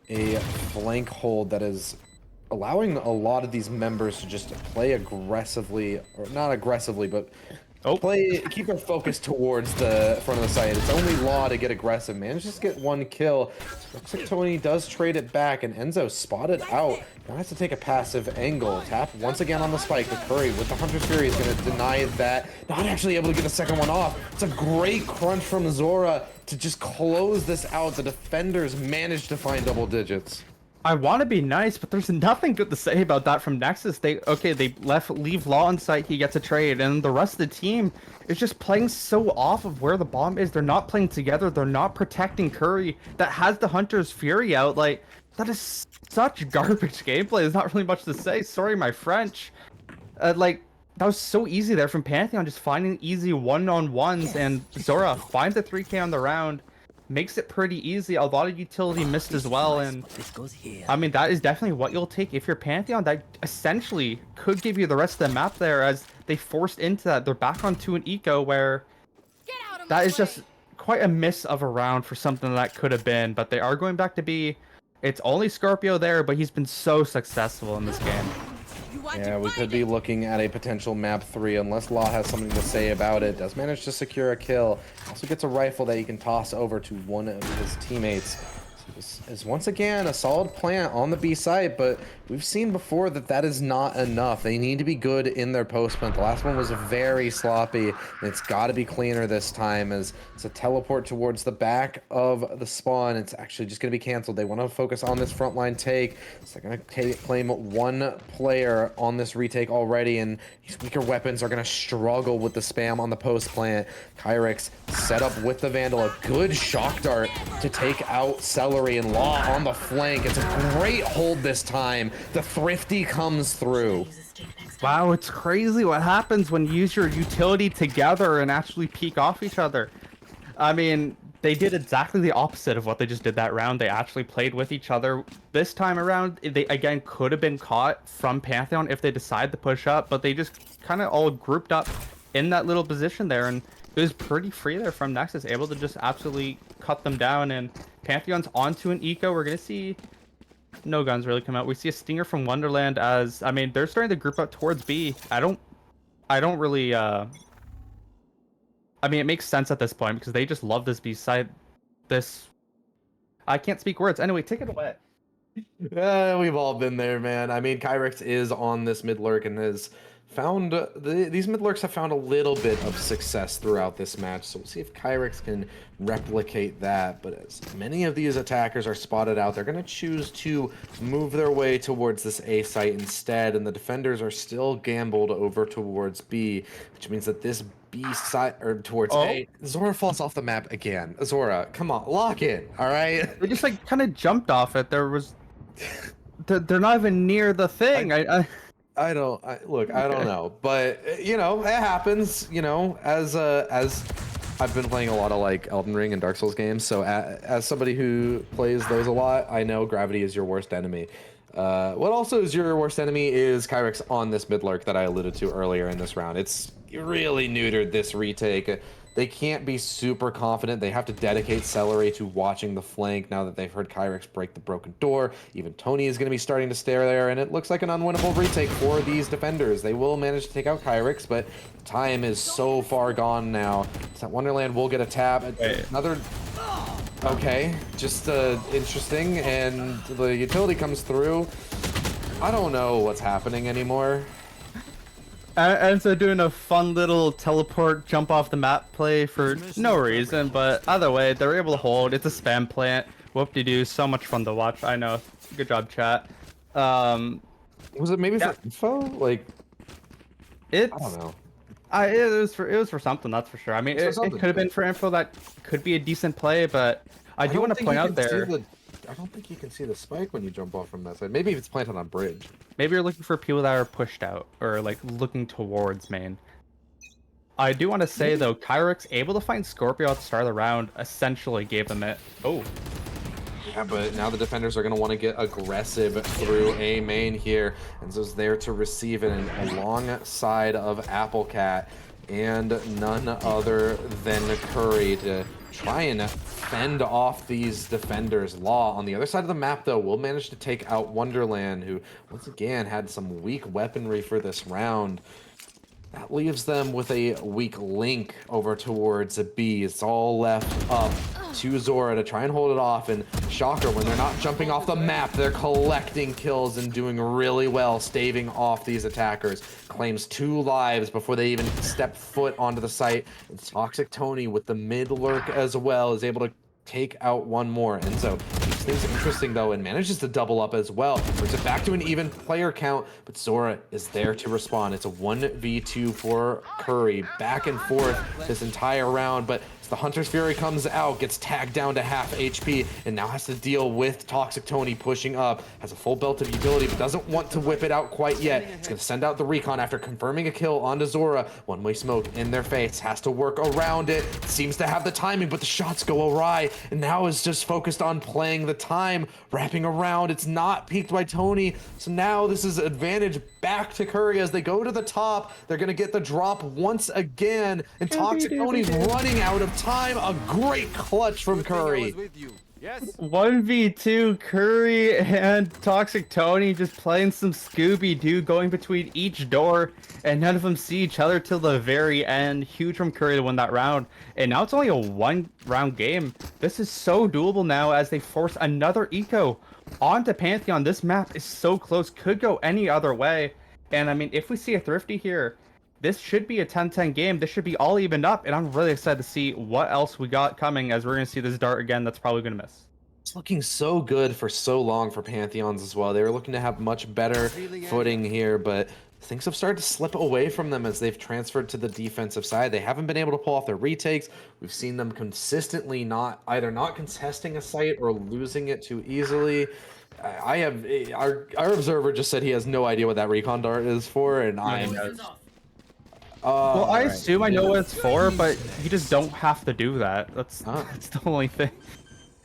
Speaker 4: a flank hold that is allowing a lot of these members to just play aggressively, or not aggressively, but keep their focus towards the front of the site. It's only Law to get aggressive. Manages to get one kill. Looks like Tony does trade it back, and Enzo spotted out. Now has to take a passive angle. Tap once again on the spike. The Curry with the Hunter's Fury is going to deny that. Not actually able to get the second one off. It's a great crunch from Zora to just close this out. The defenders managed to find double digits.
Speaker 5: I want to be nice, but there's nothing good to say about that from Nexus. They leave Law on site, he gets a trade, and the rest of the team is just playing so off of where the bomb is. They're not playing together. They're not protecting Curry that has the Hunter's Fury out. Like, that is such garbage gameplay. There's not really much to say. Sorry, my French. Like, that was so easy there from Pantheon, just finding easy one-on-ones, and Zora finds a 3K on the round. Makes it pretty easy. A lot of utility missed as well, and I mean, that is definitely what you'll take if you're Pantheon. That essentially could give you the rest of the map there, as they forced into that. They're back onto an eco where that is just quite a miss of a round for something that could have been, but they are going back to B. It's only Scorpio there, but he's been so successful in this game.
Speaker 4: Yeah, we could be looking at a potential map 3 unless Law has something to say about it. Does manage to secure a kill. Also gets a rifle that he can toss over to one of his teammates. So this is once again a solid plant on the B site, but we've seen before that that is not enough. They need to be good in their post plant. The last one was very sloppy, and it's got to be cleaner this time, as it's a teleport towards the back of the spawn. It's actually just going to be canceled. They want to focus on this frontline take, so they're going to claim one player on this retake already, and these weaker weapons are going to struggle with the spam on the post plant. Kyrix set up with the Vandal, a good shock dart to take out Celery, and Law on the flank. It's a great hold this time. The Thrifty comes through.
Speaker 5: Wow, it's crazy what happens when you use your utility together and actually peek off each other. I mean, they did exactly the opposite of what they just did that round. They actually played with each other. This time around, they again could have been caught from Pantheon if they decide to push up, but they just kind of all grouped up in that little position there, and it was pretty free there from Nexus, able to just absolutely cut them down, and Pantheon's onto an eco. We're going to see no guns really come out. We see a stinger from Wonderland, as, I mean, they're starting to group up towards B. I don't really, I mean, it makes sense at this point because they just love this B side. I can't speak words. Anyway, take it away.
Speaker 4: We've all been there, man. I mean, Kyrix is on this mid lurk and has found these mid lurks have found a little bit of success throughout this match, so we'll see if Kyrix can replicate that. But as many of these attackers are spotted out, they're going to choose to move their way towards this A site instead, and the defenders are still gambled over towards B, which means that this B side, or towards A, Zora falls off the map again. Zora, come on, lock in, all right?
Speaker 5: They just like kind of jumped off it. They're not even near the thing.
Speaker 4: I don't know, but you know, it happens. You know, as I've been playing a lot of like Elden Ring and Dark Souls games, so as somebody who plays those a lot, I know gravity is your worst enemy. What also is your worst enemy is Kyrix on this mid lurk that I alluded to earlier in this round. It's really neutered this retake. They can't be super confident. They have to dedicate Celery to watching the flank now that they've heard Kyrix break the broken door. Even Tony is going to be starting to stare there, and it looks like an unwinnable retake for these defenders. They will manage to take out Kyrix, but time is so far gone now. So that Wonderland will get a tap. Another... Okay, just interesting, and the utility comes through. I don't know what's happening anymore.
Speaker 5: And so doing a fun little teleport jump off the map play for no reason, but either way, they're able to hold. It's a spam plant. Whoop-de-doo, so much fun to watch. I know. Good job, chat.
Speaker 4: Was it maybe for info? Like, I don't know.
Speaker 5: It was for something, that's for sure. I mean, it could have been for info. That could be a decent play, but I do want to point out there.
Speaker 4: I don't think you can see the spike when you jump off from that side. Maybe if it's planted on bridge.
Speaker 5: Maybe you're looking for people that are pushed out or like looking towards main. I do want to say though, Kyrix able to find Scorpio at the start of the round essentially gave them it. Oh.
Speaker 4: Yeah, but now the defenders are going to want to get aggressive through A main here. And so it's there to receive it alongside of Applecat and none other than Curry to try and fend off these defenders. Law on the other side of the map, though, will manage to take out Wonderland, who once again had some weak weaponry for this round. That leaves them with a weak link over towards a B. It's all left up to Zora to try and hold it off. And shocker, when they're not jumping off the map, they're collecting kills and doing really well, staving off these attackers. Claims 2 lives before they even step foot onto the site. And Toxic Tony with the mid lurk as well is able to take out one more. Enzo keeps things interesting though and manages to double up as well. Brings it back to an even player count, but Zora is there to respond. It's a 1v2 for Curry, back and forth this entire round, but the Hunter's Fury comes out, gets tagged down to half HP, and now has to deal with Toxic Tony pushing up. Has a full belt of utility, but doesn't want to whip it out quite yet. It's going to send out the recon after confirming a kill onto Zora. One-way smoke in their face, has to work around it. Seems to have the timing, but the shots go awry, and now is just focused on playing the time, wrapping around. It's not peaked by Tony, so now this is advantage back to Curry as they go to the top. They're going to get the drop once again, and Toxic Tony's running out of time. A great clutch from Curry.
Speaker 5: 1v2 Curry and Toxic Tony just playing some Scooby-Doo, going between each door, and none of them see each other till the very end. Huge from Curry to win that round, and now it's only a 1-round game. This is so doable now as they force another eco onto Pantheon. This map is so close, could go any other way, and I mean, if we see a Thrifty here, this should be a 10-10 game. This should be all evened up, and I'm really excited to see what else we got coming, as we're going to see this dart again that's probably going to miss.
Speaker 4: It's looking so good for so long for Pantheons as well. They were looking to have much better footing here, but things have started to slip away from them as they've transferred to the defensive side. They haven't been able to pull off their retakes. We've seen them consistently either not contesting a site or losing it too easily. Our observer just said he has no idea what that recon dart is for, and
Speaker 5: well, I assume I know what it's for, but you just don't have to do that. That's the only thing.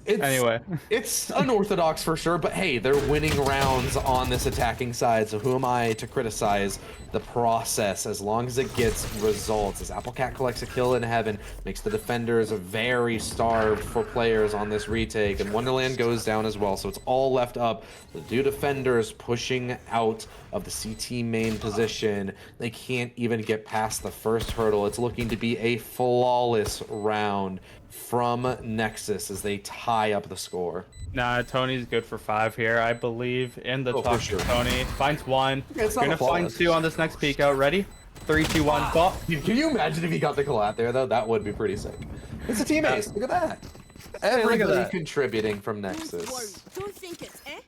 Speaker 5: Anyway,
Speaker 4: it's unorthodox for sure, but hey, they're winning rounds on this attacking side, so who am I to criticize the process as long as it gets results? As Applecat collects a kill in heaven, makes the defenders very starved for players on this retake, and Wonderland goes down as well, so it's all left up. The two defenders pushing out of the CT main position. They can't even get past the first hurdle. It's looking to be a flawless round from Nexus as they tie up the score.
Speaker 5: Nah, Tony's good for 5 here. I believe in the Toxic Tony. Finds 1. Gonna find 2 on this next peek out. Ready? 3, 2, 1, ball.
Speaker 4: Can you imagine if he got the kill out there, though? That would be pretty sick. It's a team ace. Look at that. Everybody contributing from Nexus.
Speaker 6: Don't think it, eh?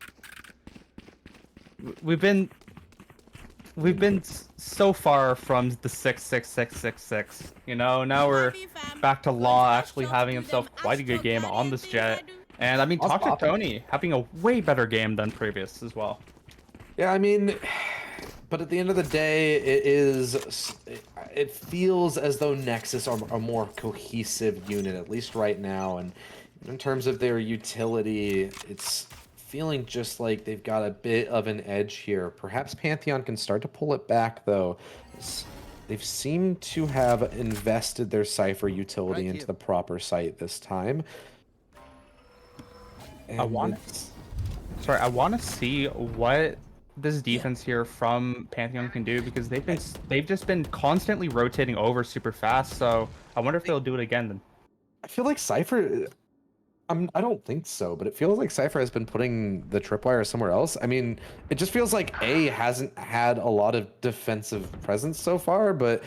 Speaker 5: We've been so far from the 6-6-6-6-6. You know, now we're back to Law actually having himself quite a good game on this jet. And I mean, Toxic Tony having a way better game than previous as well.
Speaker 4: Yeah, I mean, but at the end of the day, it feels as though Nexus are a more cohesive unit, at least right now. And in terms of their utility, it's feeling just like they've got a bit of an edge here. Perhaps Pantheon can start to pull it back, though. They've seemed to have invested their Cypher utility into the proper site this time. And
Speaker 5: I want to see what this defense here from Pantheon can do, because they've just been constantly rotating over super fast. So I wonder if they'll do it again then.
Speaker 4: I feel like Cypher, I don't think so, but it feels like Cypher has been putting the tripwire somewhere else. I mean, it just feels like A hasn't had a lot of defensive presence so far, but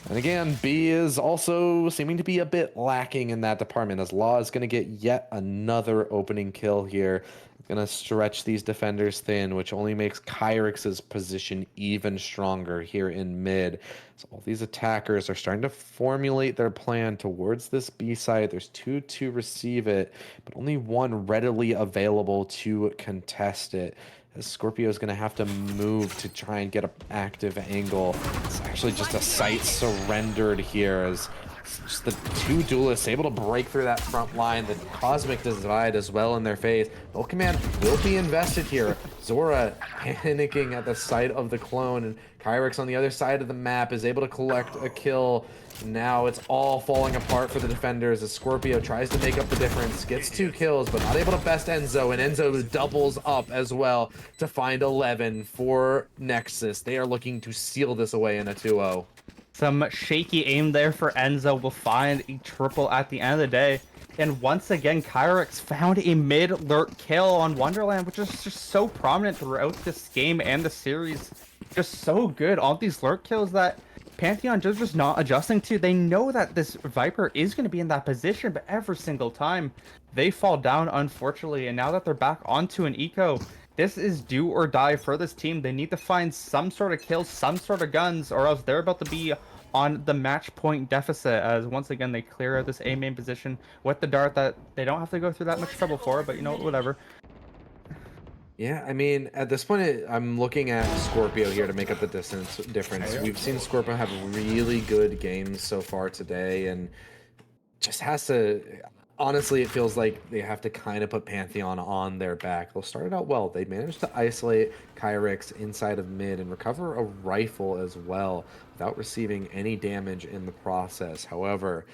Speaker 4: and again, B is also seeming to be a bit lacking in that department, as Law is going to get yet another opening kill here. Going to stretch these defenders thin, which only makes Kyrix's position even stronger here in mid. So all these attackers are starting to formulate their plan towards this B side. There's 2 to receive it, but only 1 readily available to contest it. As Scorpio is going to have to move to try and get an active angle. It's actually just a site surrendered here as just the two duelists able to break through that front line. The Cosmic Divide as well in their face. Command will be invested here. Zora panicking at the sight of the clone, and Kyrix on the other side of the map is able to collect a kill. Now it's all falling apart for the defenders as Scorpio tries to make up the difference, gets 2 kills, but not able to best Enzo, and Enzo doubles up as well to find 11 for Nexus. They are looking to seal this away in a 2-0.
Speaker 5: Some shaky aim there for Enzo will find a triple at the end of the day. And once again, Kyrix found a mid-lurk kill on Wonderland, which is just so prominent throughout this game and the series. Just so good on these lurk kills that Pantheon just not adjusting to. They know that this Viper is going to be in that position, but every single time they fall down, unfortunately. And now that they're back onto an eco, this is do or die for this team. They need to find some sort of kills, some sort of guns, or else they're about to be on the match point deficit, as once again they clear out this A main position with the dart that they don't have to go through that much trouble for, but you know, whatever.
Speaker 4: Yeah, I mean, at this point, I'm looking at Scorpio here to make up the difference. We've seen Scorpio have really good games so far today, and just has to... Honestly, it feels like they have to kind of put Pantheon on their back. They'll start it out well. They managed to isolate Kyrix inside of mid and recover a rifle as well without receiving any damage in the process. However,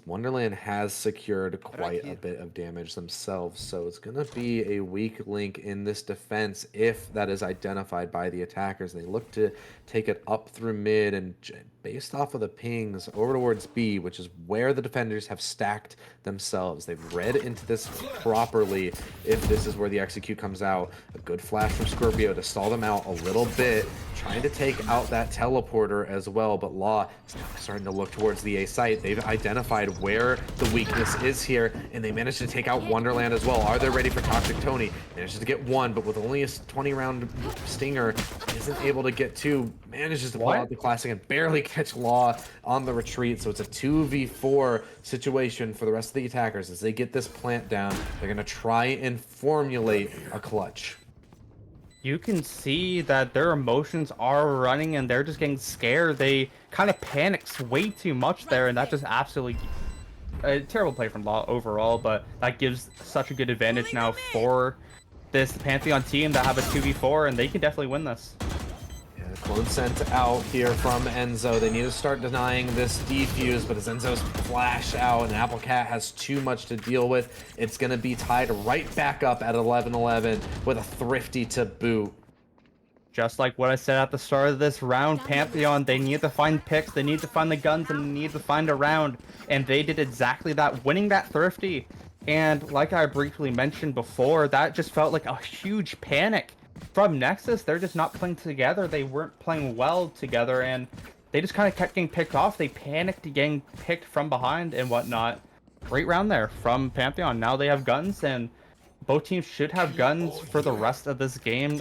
Speaker 4: Wonderland has secured quite a bit of damage themselves, so it's going to be a weak link in this defense if that is identified by the attackers. They look to take it up through mid and based off of the pings over towards B, which is where the defenders have stacked themselves. They've read into this properly if this is where the execute comes out. A good flash from Scorpio to stall them out a little bit, trying to take out that teleporter as well, but Law is now starting to look towards the A site. They've identified where the weakness is here, and they managed to take out Wonderland as well. Are they ready for Toxic Tony? Manages to get 1, but with only a 20-round stinger, isn't able to get 2. Manages to pull out the classic and barely catch Law on the retreat. So it's a 2v4 situation for the rest of the attackers. As they get this plant down, they're going to try and formulate a clutch.
Speaker 5: You can see that their emotions are running and they're just getting scared. They kind of panics way too much there, and that just absolutely a terrible play from Law overall, but that gives such a good advantage now for this Pantheon team that have a 2v4, and they can definitely win this.
Speaker 4: Clone sent out here from Enzo. They need to start denying this defuse, but as Enzo's flash out and Apple Cat has too much to deal with, it's going to be tied right back up at 11-11 with a thrifty to boot.
Speaker 5: Just like what I said at the start of this round, Pantheon, they need to find picks, they need to find the guns, and they need to find a round. And they did exactly that, winning that thrifty. And like I briefly mentioned before, that just felt like a huge panic from Nexus. They're just not playing together. They weren't playing well together, and they just kind of kept getting picked off. They panicked getting picked from behind and whatnot. Great round there from Pantheon. Now they have guns, and both teams should have guns for the rest of this game,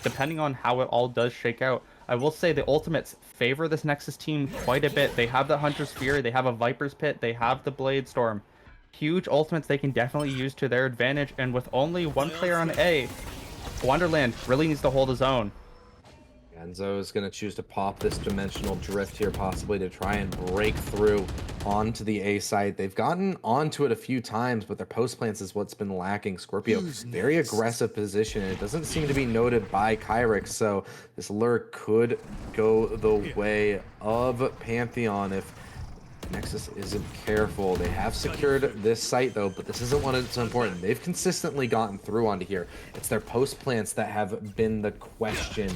Speaker 5: depending on how it all does shake out. I will say the ultimates favor this Nexus team quite a bit. They have the Hunter's Fury, they have a Viper's Pit, they have the Blade Storm. Huge ultimates they can definitely use to their advantage, and with only one player on A, Wonderland really needs to hold his own.
Speaker 4: Enzo is going to choose to pop this dimensional drift here, possibly to try and break through onto the A site. They've gotten onto it a few times, but their post plants is what's been lacking. Scorpio, very aggressive position. It doesn't seem to be noted by Kyrix, so this lurk could go the way of Pantheon if Nexus isn't careful. They have secured this site though, but this isn't one that's important. They've consistently gotten through onto here. It's their post plants that have been the question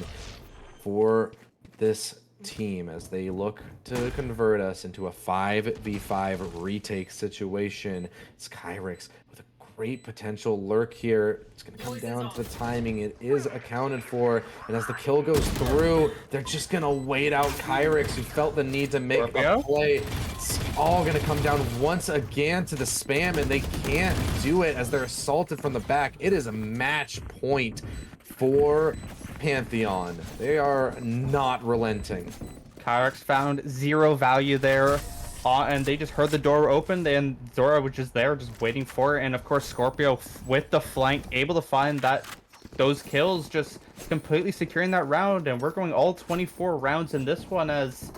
Speaker 4: for this team as they look to convert us into a 5v5 retake situation. It's Kyrix with a great potential lurk here. It's going to come down to the timing. It is accounted for, and as the kill goes through, they're just going to wait out Kyrix, who felt the need to make a play. It's all going to come down once again to the spam, and they can't do it as they're assaulted from the back. It is a match point for Pantheon. They are not relenting.
Speaker 5: Kyrix found 0 value there, and they just heard the door open, and Zora was just there, just waiting for it. And of course, Scorpio with the flank, able to find those kills, just completely securing that round. And we're going all 24 rounds in this one, as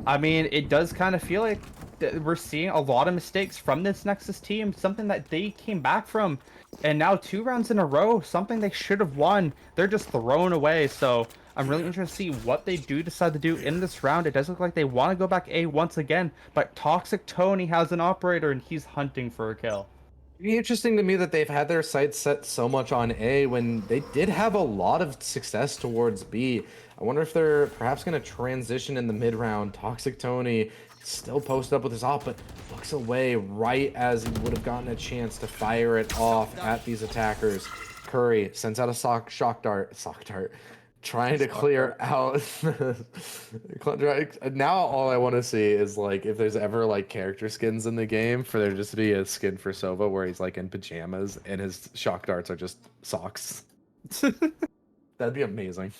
Speaker 5: I mean, it does kind of feel like we're seeing a lot of mistakes from this Nexus team, something that they came back from, and now 2 rounds in a row, something they should have won, they're just thrown away. So I'm really interested to see what they do decide to do in this round. It does look like they want to go back A once again, but Toxic Tony has an operator and he's hunting for a kill.
Speaker 4: It'd be interesting to me that they've had their sights set so much on A when they did have a lot of success towards B. I wonder if they're perhaps going to transition in the mid round. Toxic Tony still posted up with his op, but looks away right as he would have gotten a chance to fire it off at these attackers. Curry sends out a sock dart, trying to clear out. Now all I want to see is like if there's ever like character skins in the game for there just to be a skin for Sova where he's like in pajamas and his shock darts are just socks. That'd be amazing.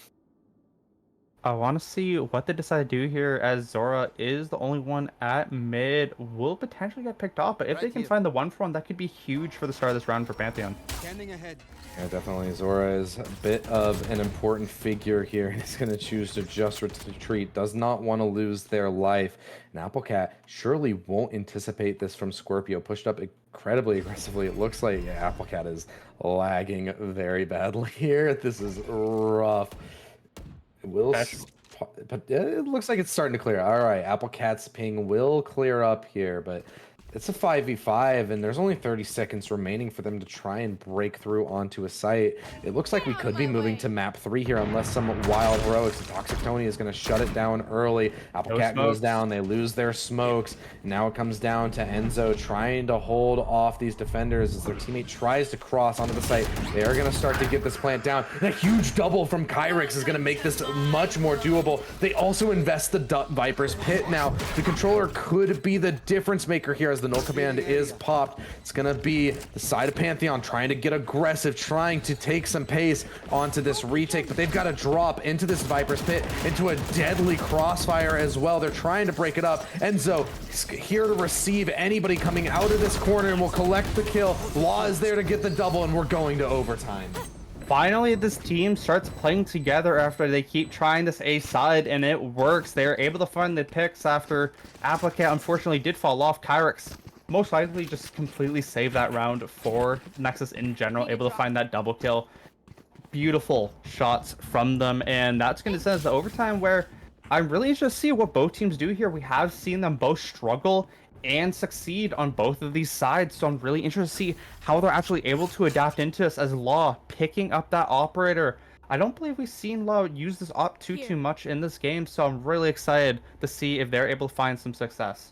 Speaker 5: I want to see what they decide to do here, as Zora is the only one at mid, will potentially get picked off, but if they can find the 1-for-1, that could be huge for the start of this round for Pantheon.
Speaker 6: Standing ahead.
Speaker 4: Yeah, definitely. Zora is a bit of an important figure here. He's going to choose to just retreat. Does not want to lose their life. And Applecat surely won't anticipate this from Scorpio. Pushed up incredibly aggressively. It looks like Applecat is lagging very badly here. This is rough. But it looks like it's starting to clear. All right, Applecat's ping will clear up here, but it's a 5v5, and there's only 30 seconds remaining for them to try and break through onto a site. It looks like we could be moving to map 3 here unless some wild roads. Toxic Tony is going to shut it down early. Applecat goes down. They lose their smokes. Now it comes down to Enzo trying to hold off these defenders as their teammate tries to cross onto the site. They are going to start to get this plant down. And a huge double from Kyrix is going to make this much more doable. They also invest the Viper's Pit now. The controller could be the difference maker here as the null command is popped. It's gonna be the side of Pantheon trying to get aggressive, trying to take some pace onto this retake, but they've got to drop into this Viper's Pit, into a deadly crossfire as well. They're trying to break it up. Enzo is here to receive anybody coming out of this corner and will collect the kill. Law is there to get the double, and we're going to overtime.
Speaker 5: Finally, this team starts playing together after they keep trying this A side, and it works. They're able to find the picks after Applecat unfortunately did fall off. Kyrix most likely just completely saved that round for Nexus in general, able to find that double kill. Beautiful shots from them, and that's going to send us to overtime, where I'm really interested to see what both teams do here. We have seen them both struggle and succeed on both of these sides, so I'm really interested to see how they're actually able to adapt into this, as Law picking up that operator. I don't believe we've seen Law use this op too much in this game, so I'm really excited to see if they're able to find some success.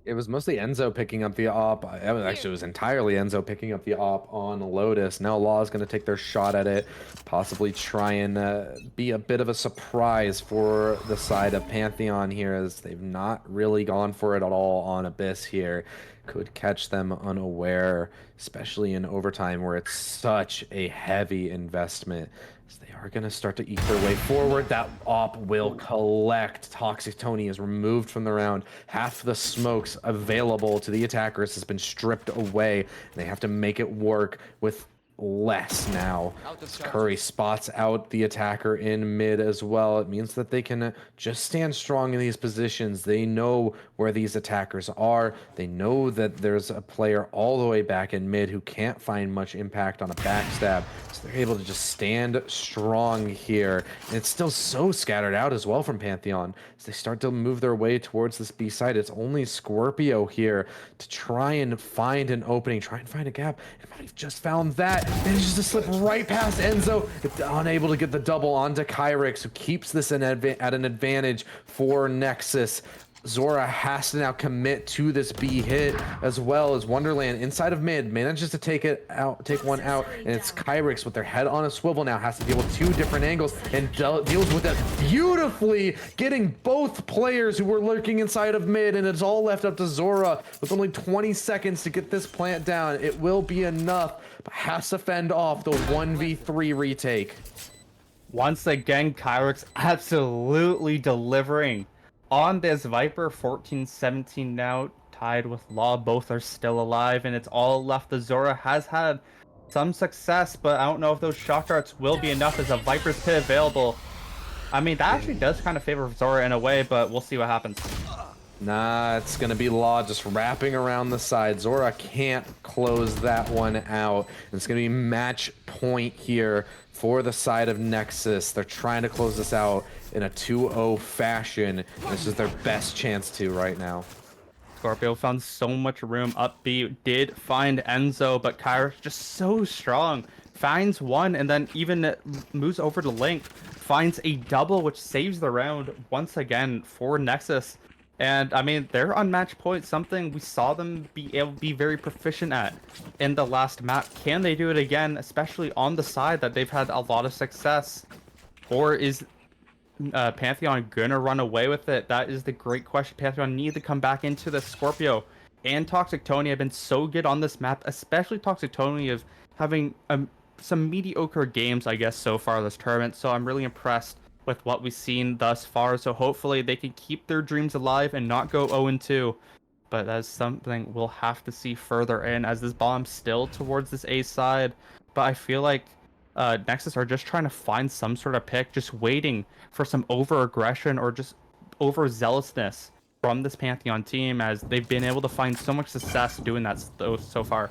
Speaker 4: It was mostly Enzo picking up the op. Actually, it was entirely Enzo picking up the op on Lotus. Now Law is going to take their shot at it, possibly try and be a bit of a surprise for the side of Pantheon here, as they've not really gone for it at all on Abyss here. Could catch them unaware, especially in overtime where it's such a heavy investment. So they are going to start to eke their way forward. That op will collect. Toxic Tony is removed from the round. Half the smokes available to the attackers has been stripped away. They have to make it work with less now. Curry spots out the attacker in mid as well. It means that they can just stand strong in these positions. They know where these attackers are. They know that there's a player all the way back in mid who can't find much impact on a backstab. So they're able to just stand strong here. And it's still so scattered out as well from Pantheon. As they start to move their way towards this B side, it's only Scorpio here to try and find an opening, try and find a gap. And might have just found that. Manages to slip right past Enzo, unable to get the double onto Kyrix, who keeps this at an advantage for Nexus. Zora has to now commit to this B hit, as well as Wonderland inside of mid manages to take one out, and it's Kyrix with their head on a swivel now, has to deal with 2 different angles and deals with that beautifully, getting both players who were lurking inside of mid, and it's all left up to Zora with only 20 seconds to get this plant down. It will be enough, but has to fend off the 1v3 retake.
Speaker 5: Once again, Kyrix absolutely delivering on this Viper. 14-17 now, tied with Law. Both are still alive, and it's all left. The Zora has had some success, but I don't know if those shock darts will be enough as a Viper's Pit available. I mean, that actually does kind of favor Zora in a way, but we'll see what happens.
Speaker 4: Nah, it's going to be Law just wrapping around the side. Zora can't close that one out. It's going to be match point here for the side of Nexus. They're trying to close this out in a 2-0 fashion. This is their best chance to right now.
Speaker 5: Scorpio found so much room up B, did find Enzo, but Kyra just so strong. Finds one and then even moves over to Link, finds a double which saves the round once again for Nexus. And I mean, they're on match point, something we saw them be able to be very proficient at in the last map. Can they do it again, especially on the side that they've had a lot of success? Or is Pantheon gonna run away with it? That is the great question. Pantheon need to come back into the. Scorpio and Toxic Tony have been so good on this map, especially Toxic Tony of having some mediocre games, I guess, so far this tournament. So I'm really impressed with what we've seen thus far. So hopefully they can keep their dreams alive and not go 0-2. But that's something we'll have to see further in, as this bomb's still towards this A side. But I feel like Nexus are just trying to find some sort of pick, just waiting for some over-aggression or just overzealousness from this Pantheon team, as they've been able to find so much success doing that so far.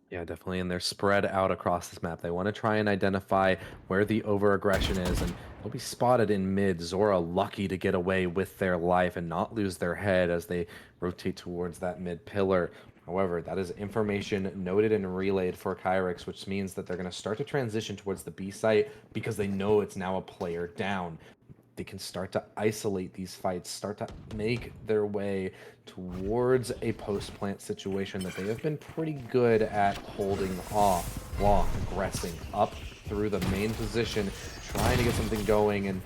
Speaker 4: Yeah, definitely. And they're spread out across this map. They want to try and identify where the over-aggression is, and they'll be spotted in mid. Zora lucky to get away with their life and not lose their head as they rotate towards that mid pillar. However, that is information noted and relayed for Kyrix, which means that they're going to start to transition towards the B site because they know it's now a player down. They can start to isolate these fights, start to make their way towards a post-plant situation that they have been pretty good at holding off. Law aggressing up through the main position, trying to get something going, and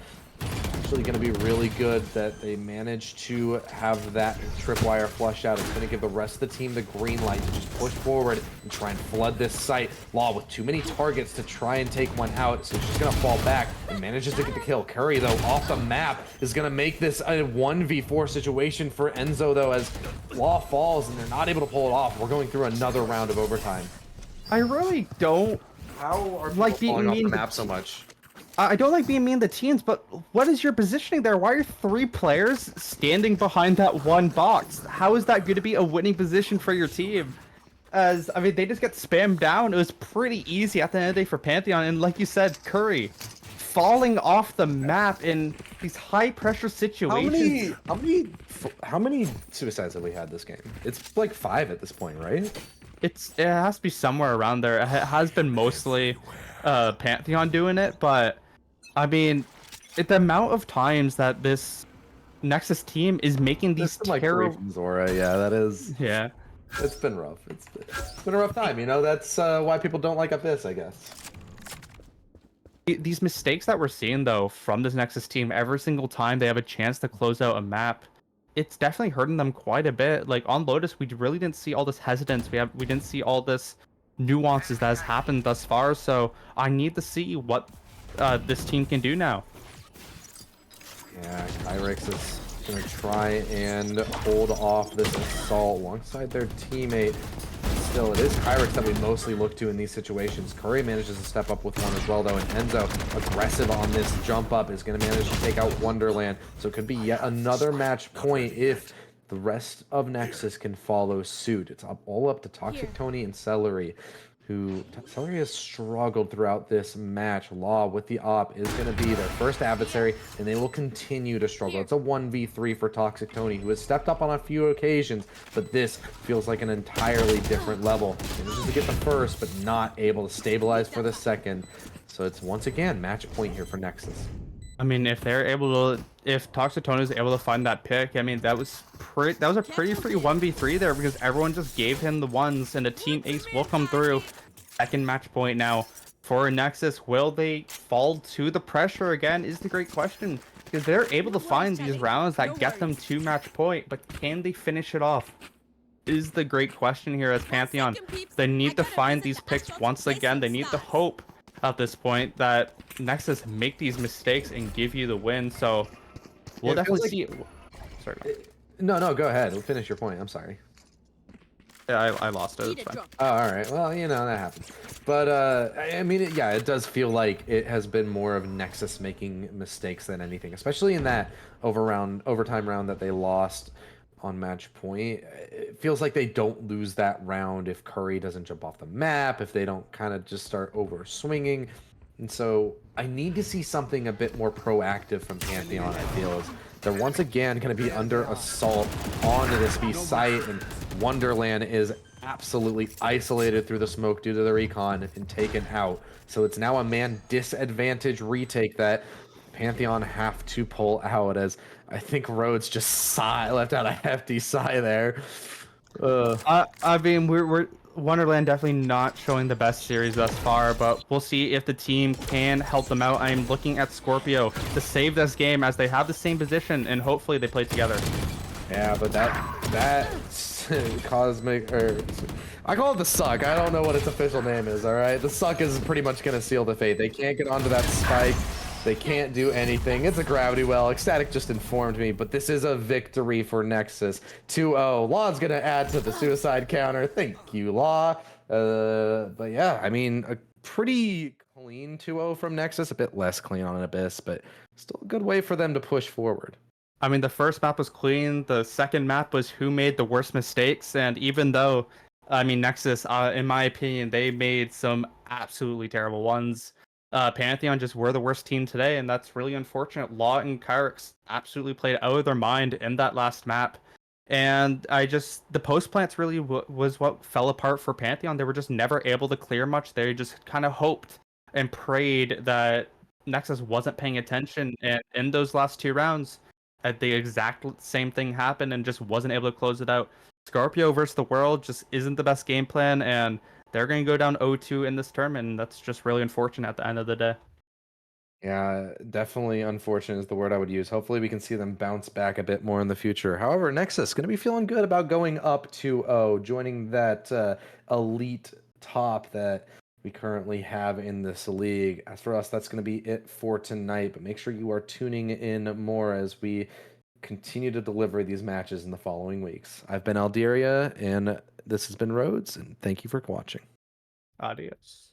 Speaker 4: actually going to be really good that they managed to have that tripwire flush out. It's going to give the rest of the team the green light to just push forward and try and flood this site. Law with too many targets to try and take one out, so she's going to fall back and manages to get the kill. Curry, though, off the map is going to make this a 1v4 situation for Enzo, though, as Law falls and they're not able to pull it off. We're going through another round of overtime.
Speaker 5: I really don't
Speaker 4: How are
Speaker 5: like
Speaker 4: people falling off the
Speaker 5: mean
Speaker 4: map so much?
Speaker 5: I don't like being mean to teams, but what is your positioning there? Why are 3 players standing behind that one box? How is that going to be a winning position for your team? As, I mean, they just get spammed down. It was pretty easy at the end of the day for Pantheon. And like you said, Curry falling off the map in these high-pressure situations.
Speaker 4: How many suicides have we had this game? It's like 5 at this point, right?
Speaker 5: It has to be somewhere around there. It has been mostly Pantheon doing it, but I mean, the amount of times that this Nexus team is making these terrible
Speaker 4: Zora, yeah, that is.
Speaker 5: Yeah,
Speaker 4: It's been rough. It's been a rough time. You know, that's why people don't like this, I guess.
Speaker 5: these mistakes that we're seeing though from this Nexus team, every single time they have a chance to close out a map, it's definitely hurting them quite a bit. Like on Lotus, we really didn't see all this hesitance. We didn't see all this nuances that has happened thus far. So I need to see what this team can do now.
Speaker 4: Yeah, Kyrix is going to try and hold off this assault alongside their teammate. Still, it is Kyrix that we mostly look to in these situations. Curry manages to step up with one as well, though, and Enzo, aggressive on this jump up, is going to manage to take out Wonderland. So it could be yet another match point if the rest of Nexus can follow suit. It's all up to Toxic Tony and Celery, who Celery has struggled throughout this match. Law with the op is going to be their first adversary, and they will continue to struggle. It's a 1v3 for Toxic Tony, who has stepped up on a few occasions, but this feels like an entirely different level. Manages to get the first, but not able to stabilize for the second. So it's once again match point here for Nexus.
Speaker 5: I mean, if Toxic Tony is able to find that pick, I mean, that was a pretty free 1v3 there, because everyone just gave him the ones, and the team ace will come through. Second match point now for Nexus. Will they fall to the pressure again is the great question, because they're able to find these rounds that get them to match point, but can they finish it off is the great question here as Pantheon. They need to find these picks once again. They need to hope at this point that Nexus make these mistakes and give you the win. So we'll definitely see. Sorry.
Speaker 4: No, go ahead. We'll finish your point. I'm sorry.
Speaker 5: Yeah, I lost it. It's fine.
Speaker 4: Oh, all right. Well, that happens. But I mean, yeah, it does feel like it has been more of Nexus making mistakes than anything, especially in that overtime round that they lost on match point. It feels like they don't lose that round if Curry doesn't jump off the map, if they don't kind of just start over swinging. And so I need to see something a bit more proactive from Pantheon, I feel, as they're once again going to be under assault on this B site, and Wonderland is absolutely isolated through the smoke due to the recon and taken out. So it's now a man disadvantage retake that Pantheon have to pull out, as I think Rhodes just left out a hefty sigh there.
Speaker 5: I mean, we're Wonderland definitely not showing the best series thus far, but we'll see if the team can help them out. I'm looking at Scorpio to save this game as they have the same position, and hopefully they play together.
Speaker 4: Yeah, but that cosmic, or I call it the suck. I don't know what its official name is. All right, the suck is pretty much gonna seal the fate. They can't get onto that spike. They can't do anything. It's a gravity well. Ecstatic just informed me, but this is a victory for Nexus. 2-0. Law's gonna add to the suicide counter. Thank you, Law. But yeah, I mean, a pretty clean 2-0 from Nexus. A bit less clean on an Abyss, but still a good way for them to push forward.
Speaker 5: I mean, the first map was clean. The second map was who made the worst mistakes. And even though, I mean, Nexus, in my opinion, they made some absolutely terrible ones. Pantheon just were the worst team today, and that's really unfortunate. Law and Kyrix absolutely played out of their mind in that last map. And the post plants really was what fell apart for Pantheon. They were just never able to clear much. They just kind of hoped and prayed that Nexus wasn't paying attention. And in those last two rounds, the exact same thing happened and just wasn't able to close it out. Scorpio versus the World just isn't the best game plan, and they're going to go down 0-2 in this tournament, and that's just really unfortunate at the end of the day.
Speaker 4: Yeah, definitely unfortunate is the word I would use. Hopefully we can see them bounce back a bit more in the future. However, Nexus going to be feeling good about going up 2-0, joining that elite top that we currently have in this league. As for us, that's going to be it for tonight, but make sure you are tuning in more as we continue to deliver these matches in the following weeks. I've been Alderia, and this has been Rhodes, and thank you for watching.
Speaker 5: Adios.